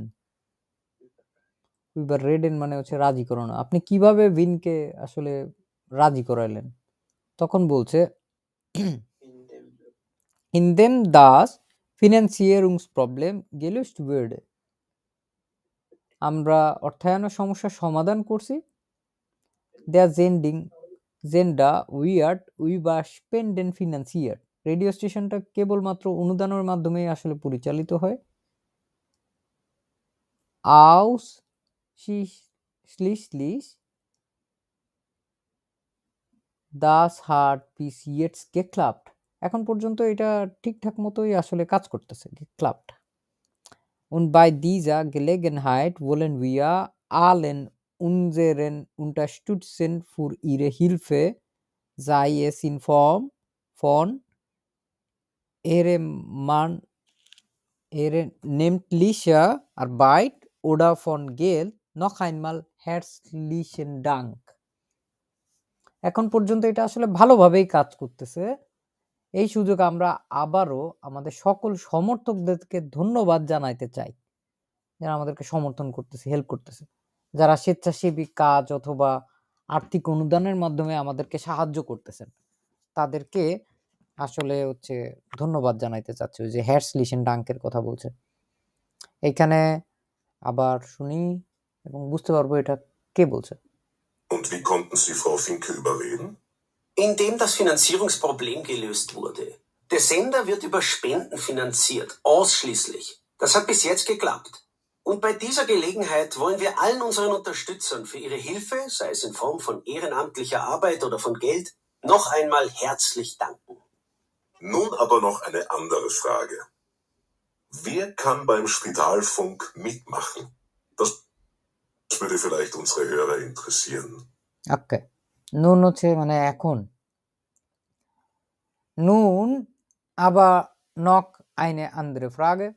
überreden মানে হচ্ছে রাজি করানো। আপনি কিভাবে ভিনকে আসলে রাজি করাইলেন? তখন বলছে indem das Finanzierungsproblem gelöst wurde। আমরা অর্থায়নের সমস্যার সমাধান করছি। Der Sender wird über Spenden finanziert। Radio স্টেশনটা কেবলমাত্র অনুদানের মাধ্যমেই আসলে পরিচালিত হয়। Ausschließlich das hat bis jetzt geklappt। এখন পর্যন্ত এটা ঠিকঠাক মতোই আসলে কাজ করতেছে, geklappt। Und bei dieser Gelegenheit wollen wir allen unseren unterstützen für ihre Hilfe, sei es in Form von ehrenamtlicher Arbeit oder von Geld noch einmal herzlichen Dank। এখন পর্যন্ত এটা আসলে ভালোভাবেই কাজ করতেছে। এই সুযোগ আমরা আবারও আমাদের সকল সমর্থকদেরকে ধন্যবাদ জানাইতে চাই, যারা আমাদেরকে সমর্থন করতেছে, হেল্প করতেছে, যারা স্বেচ্ছাসেবী কাজ অথবা আর্থিক অনুদানের মাধ্যমে আমাদেরকে সাহায্য করতেছেন, তাদেরকে আসলে হচ্ছে ধন্যবাদ জানাইতে চাচ্ছে। ওই যে হেrzlichen Dank-এর কথা বলছে। এইখানে আবার শুনি এবং বুঝতে পারবো এটা কে বলছে। Und wie konnten Sie Frau Finke überreden? Indem das Finanzierungsproblem gelöst wurde. Der Sender wird über Spenden finanziert, ausschließlich. Das hat bis jetzt geklappt. Und bei dieser Gelegenheit wollen wir allen unseren Unterstützern für ihre Hilfe, sei es in Form von ehrenamtlicher Arbeit oder von Geld, noch einmal herzlich danken. Nun aber noch eine andere Frage. Wer kann beim Spitalfunk mitmachen? Das würde vielleicht unsere Hörer interessieren. Okay. Nun হচ্ছে মানে এখন। Nun aber noch eine andere Frage.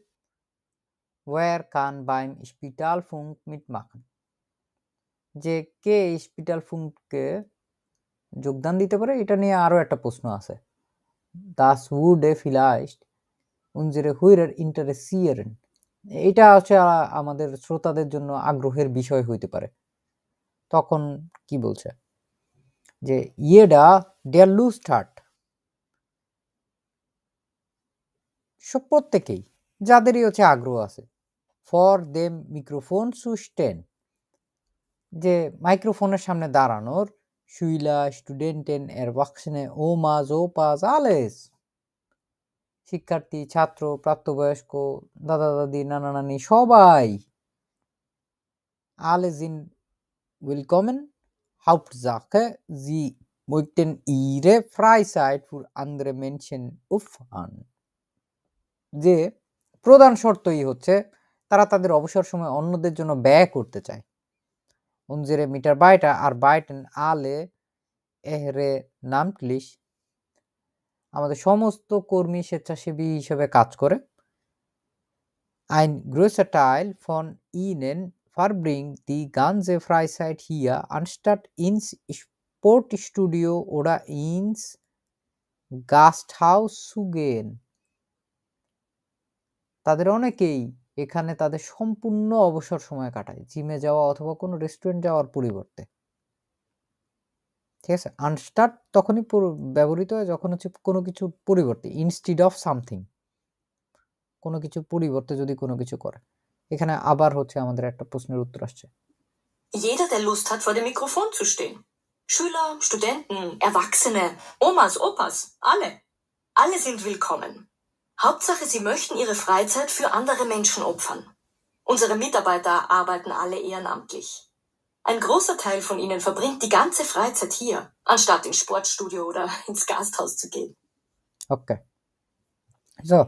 Wer kann beim Spitalfunk mitmachen? যে কে স্পিটালফুঙ্ককে যোগদান দিতে পারে, এটা নিয়ে আরো একটা প্রশ্ন আছে। Das würde vielleicht unsere Hörer interessieren। এটা হচ্ছে আমাদের শ্রোতাদের জন্য আগ্রহের বিষয় হইতে পারে। তখন কি বলছে যে jeder der Lust hat। সব প্রত্যেকেই, যাদেরই হচ্ছে আগ্রহ আছে। For them Mikrofon zu stehen। যে মাইক্রোফোনের সামনে দাঁড়ানোর Schüler, Studenten, Erwachsene, Omas, Opas, alles শিক্ষার্থী, ছাত্র, প্রাপ্তবয়স্ক, দাদা দাদি, নানা নানি সবাই alle sind willkommen. Hauptsache, sie möchten ihre Freizeit für andere Menschen opfern. যে প্রধান শর্তই হচ্ছে তারা তাদের অবসর সময় অন্যদের জন্য ব্যয় করতে চায়। Unsere Mitarbeiter arbeiten alle ehrenamtlich. আমাদের সমস্ত কর্মী স্বেচ্ছাসেবী হিসেবে কাজ করে। Ein größer Teil von ihnen verbringt die ganze Freizeit hier, anstatt ins Sportstudio oder ins Gasthaus zu gehen. তাদের অনেকেই এখানে তাদের সম্পূর্ণ অবসর সময় কাটায় জিমে যাওয়া অথবা কোনো রেস্টুরেন্ট যাওয়ার পরিবর্তে। ঠিক আছে, আনস্টার্ট তখনই ব্যবহৃত হয় যখন হচ্ছে কোনো কিছুর পরিবর্তে, ইনস্টিড অফ সামথিং, কোনো কিছুর পরিবর্তে যদি কোনো কিছু করে। এখানে আবার হচ্ছে আমাদের একটা প্রশ্নের উত্তর আসছে। Jeder, der Lust hat, vor dem Mikrofon zu stehen. Schüler, Studenten, Erwachsene, Omas, Opas, alle. Alle sind willkommen. Hauptsache, sie möchten ihre Freizeit für andere Menschen opfern. Unsere Mitarbeiter arbeiten alle ehrenamtlich. Ein großer Teil von ihnen verbringt die ganze Freizeit hier, anstatt ins Sportstudio oder ins Gasthaus zu gehen. ওকে, so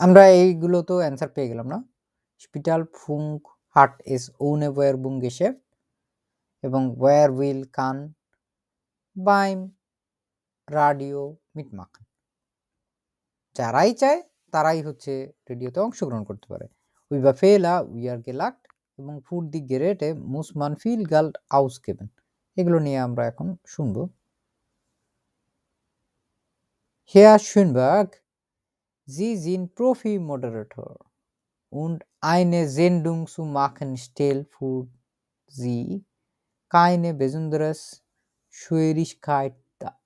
আমরা এইগুলো তো answer পেয়ে গেলাম না? Spital, Funk, hat es ohne Werbung geschafft এবং wer will kann beim Radio mitmachen. যারাই চায় তারাই হচ্ছে রেডিওতে অংশগ্রহণ করতে পারে। Über Fehler, we are gelacht এবং für die Geräte muss man viel Geld ausgeben. এগুলো নিয়ে আমরা এখন শুনবো। Herr Schönberg, Sie sind Profi-Moderator und eine Sendung zu machen stellt für Sie keine besondere Schwierigkeit dar.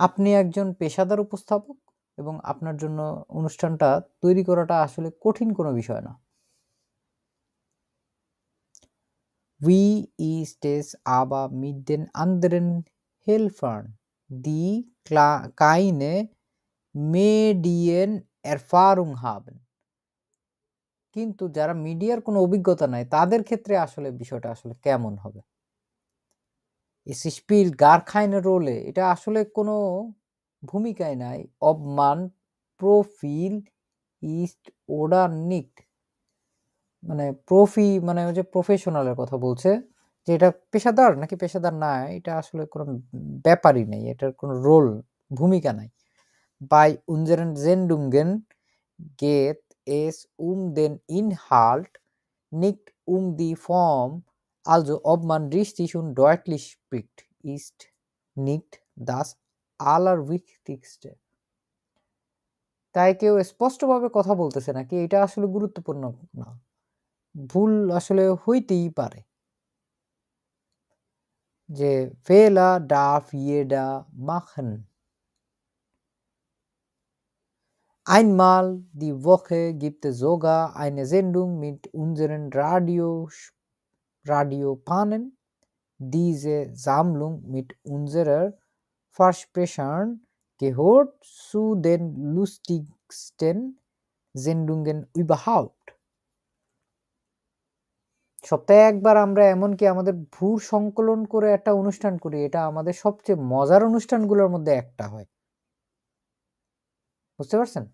আপনি একজন পেশাদার উপস্থাপক এবং আপনার জন্য অনুষ্ঠানটা তৈরি করাটা আসলে কঠিন কোনো বিষয় না। Wie ist es aber mit den anderen Helfern, die keine Medienerfahrung haben? কিন্তু যারা মিডিয়ার কোনো অভিজ্ঞতা নাই তাদের ক্ষেত্রে আসলে বিষয়টা আসলে কেমন হবে? Es spielt gar keine Rolle, এটা আসলে কোনো ভূমিকাই নাই। Ob man Profil ist oder nicht, মানে প্রফি মানে ওই যে প্রফেশনালের কথা বলছে, যে এটা পেশাদার নাকি পেশাদার না, এটা আসলে কোনো ব্যাপারই নেই, এটার কোনো রোল ভূমিকা নাই। Bei unseren Sendungen geht es um den Inhalt, nicht um die Form. Also ob man richtig und deutlich spricht, ist nicht das Allerwichtigste. তাই কেউ স্পষ্টভাবে কথা বলতেছে নাকি এটা আসলে গুরুত্বপূর্ণ না, ভুল আসলে হইতেই পারে। যে Fehler darf jeder machen. Einmal die Woche gibt es sogar eine Sendung mit unseren Radiopanen. Diese Sammlung mit unserer Versprechern gehört zu den lustigsten Sendungen überhaupt. সপ্তাহে একবার আমরা এমনকি আমাদের ভুল সংকলন করে একটা অনুষ্ঠান করি, এটা আমাদের সবচেয়ে মজার অনুষ্ঠানগুলোর মধ্যে একটা হয়। বুঝতে পারছেন?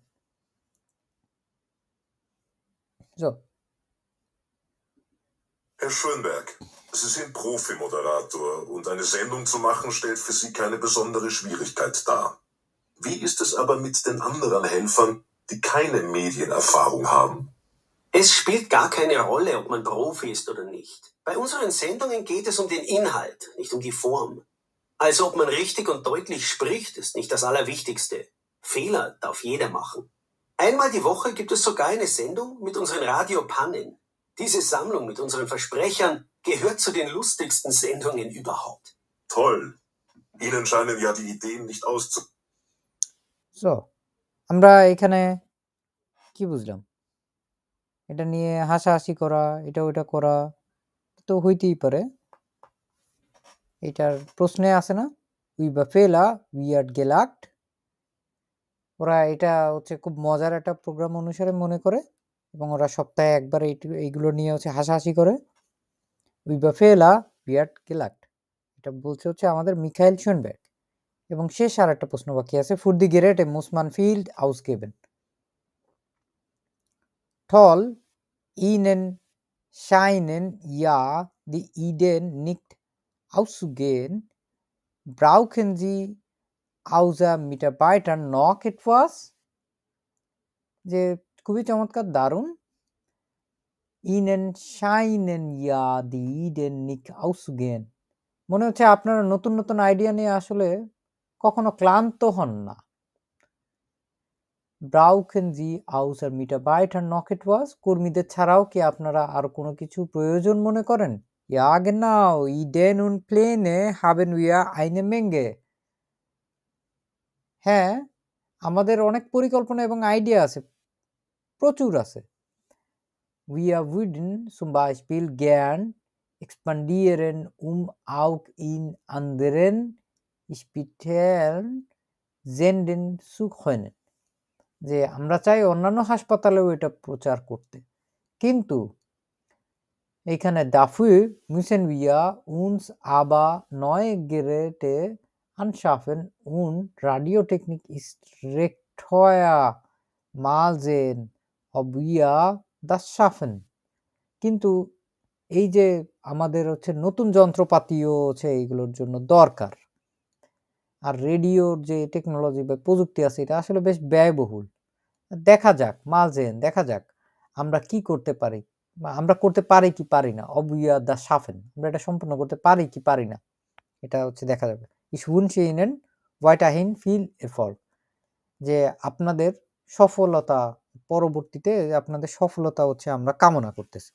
So. Herr Schönberg, Sie sind Profi-Moderator und eine Sendung zu machen stellt für Sie keine besondere Schwierigkeit dar. Wie ist es aber mit den anderen Helfern, die keine Medienerfahrung haben? Es spielt gar keine Rolle, ob man Profi ist oder nicht. Bei unseren Sendungen geht es um den Inhalt, nicht um die Form. Also ob man richtig und deutlich spricht, ist nicht das Allerwichtigste. Fehler darf jeder machen. Einmal die Woche gibt es sogar eine Sendung mit unseren Radiopannen. Diese Sammlung mit unseren Versprechern gehört zu den lustigsten Sendungen überhaupt. Toll. Ihnen scheinen ja die Ideen nicht auszu... So, আমরা এখানে কি বুঝলাম? এটা নিয়ে হাসাহাসি করা, এটা ওটা করা তো হইতেই পারে। এটার প্রশ্নে আছে না, উইবা ফেলা উইয়ার্ড গেলাক্ট, ওরা এটা হচ্ছে খুব মজার একটা প্রোগ্রাম অনুসারে মনে করে এবং ওরা সপ্তাহে একবার এইগুলো নিয়ে হচ্ছে হাসাহাসি করে। উইবা ফেলা উইয়ার্ড গেলাক্ট, এটা বলছে হচ্ছে আমাদের মিখাইল শোনবের্গ। এবং শেষ আর একটা প্রশ্ন বাকি আছে, ফুর দি গেরেট এ মুসমান ফিল্ড আউসগেবেন টল ইনেন শাইনেন ইয়া দি Eden নিক্ট auszugehen, brauchen Sie außer Mitarbeiter noch etwas? যে খুবই চমৎকার, দারুণ। ইনেন শাইনেন ইয়া দি ইডেন নিক auszugehen, মনে হচ্ছে আপনারা নতুন নতুন আইডিয়া নিয়ে আসলে কখনো ক্লান্ত হন না। ব্রাউকেন জি আউসার মিটাবাইটার নক etwas, কর্মীদের ছাড়াও কি আপনারা আর কোনো কিছু প্রয়োজন মনে করেন? Ja genau, Ideen und Pläne haben wir eine Menge. হ্যাঁ, আমাদের অনেক পরিকল্পনা এবং আইডিয়া আছে, প্রচুর আছে। Wir würden zum Beispiel gern expandieren, auch in anderen Spitälern senden zu können. যে আমরা চাই অন্যান্য হাসপাতালেও এটা প্রচার করতে, কিন্তু এইখানে dafür müssen wir uns aber neue Geräte anschaffen und Radiotechnik ist recht teuer. Mal sehen, ob wir das schaffen. কিন্তু এই যে আমাদের হচ্ছে নতুন যন্ত্রপাতিও হচ্ছে এইগুলোর জন্য দরকার, আর রেডিওর যে টেকনোলজি বা প্রযুক্তি আছে এটা আসলে বেশ ব্যয়বহুল। দেখা যাক, মালজেন, দেখা যাক আমরা কি করতে পারি, আমরা করতে পারি কি পারি না। অবুয়া দা সাফেন, আমরা এটা সম্পূর্ণ করতে পারি কি পারি না, এটা হচ্ছে দেখা যাবে। Ich wünsche Ihnen weiterhin viel Erfolg, যে আপনাদের সফলতা, পরবর্তীতে আপনাদের সফলতা হচ্ছে আমরা কামনা করতেছি।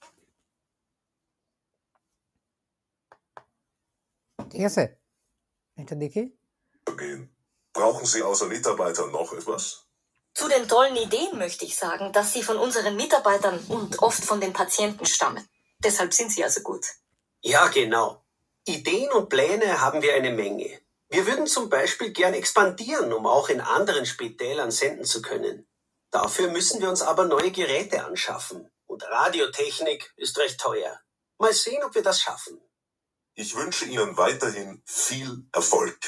ঠিক আছে, এটা দেখি। Brauchen Sie außer Mitarbeitern noch etwas? Zu den tollen Ideen möchte ich sagen, dass sie von unseren Mitarbeitern und oft von den Patienten stammen. Deshalb sind sie also gut. Ja, genau. Ideen und Pläne haben wir eine Menge. Wir würden zum Beispiel gern expandieren, um auch in anderen Spitälern senden zu können. Dafür müssen wir uns aber neue Geräte anschaffen. Und Radiotechnik ist recht teuer. Mal sehen, ob wir das schaffen. Ich wünsche Ihnen weiterhin viel Erfolg.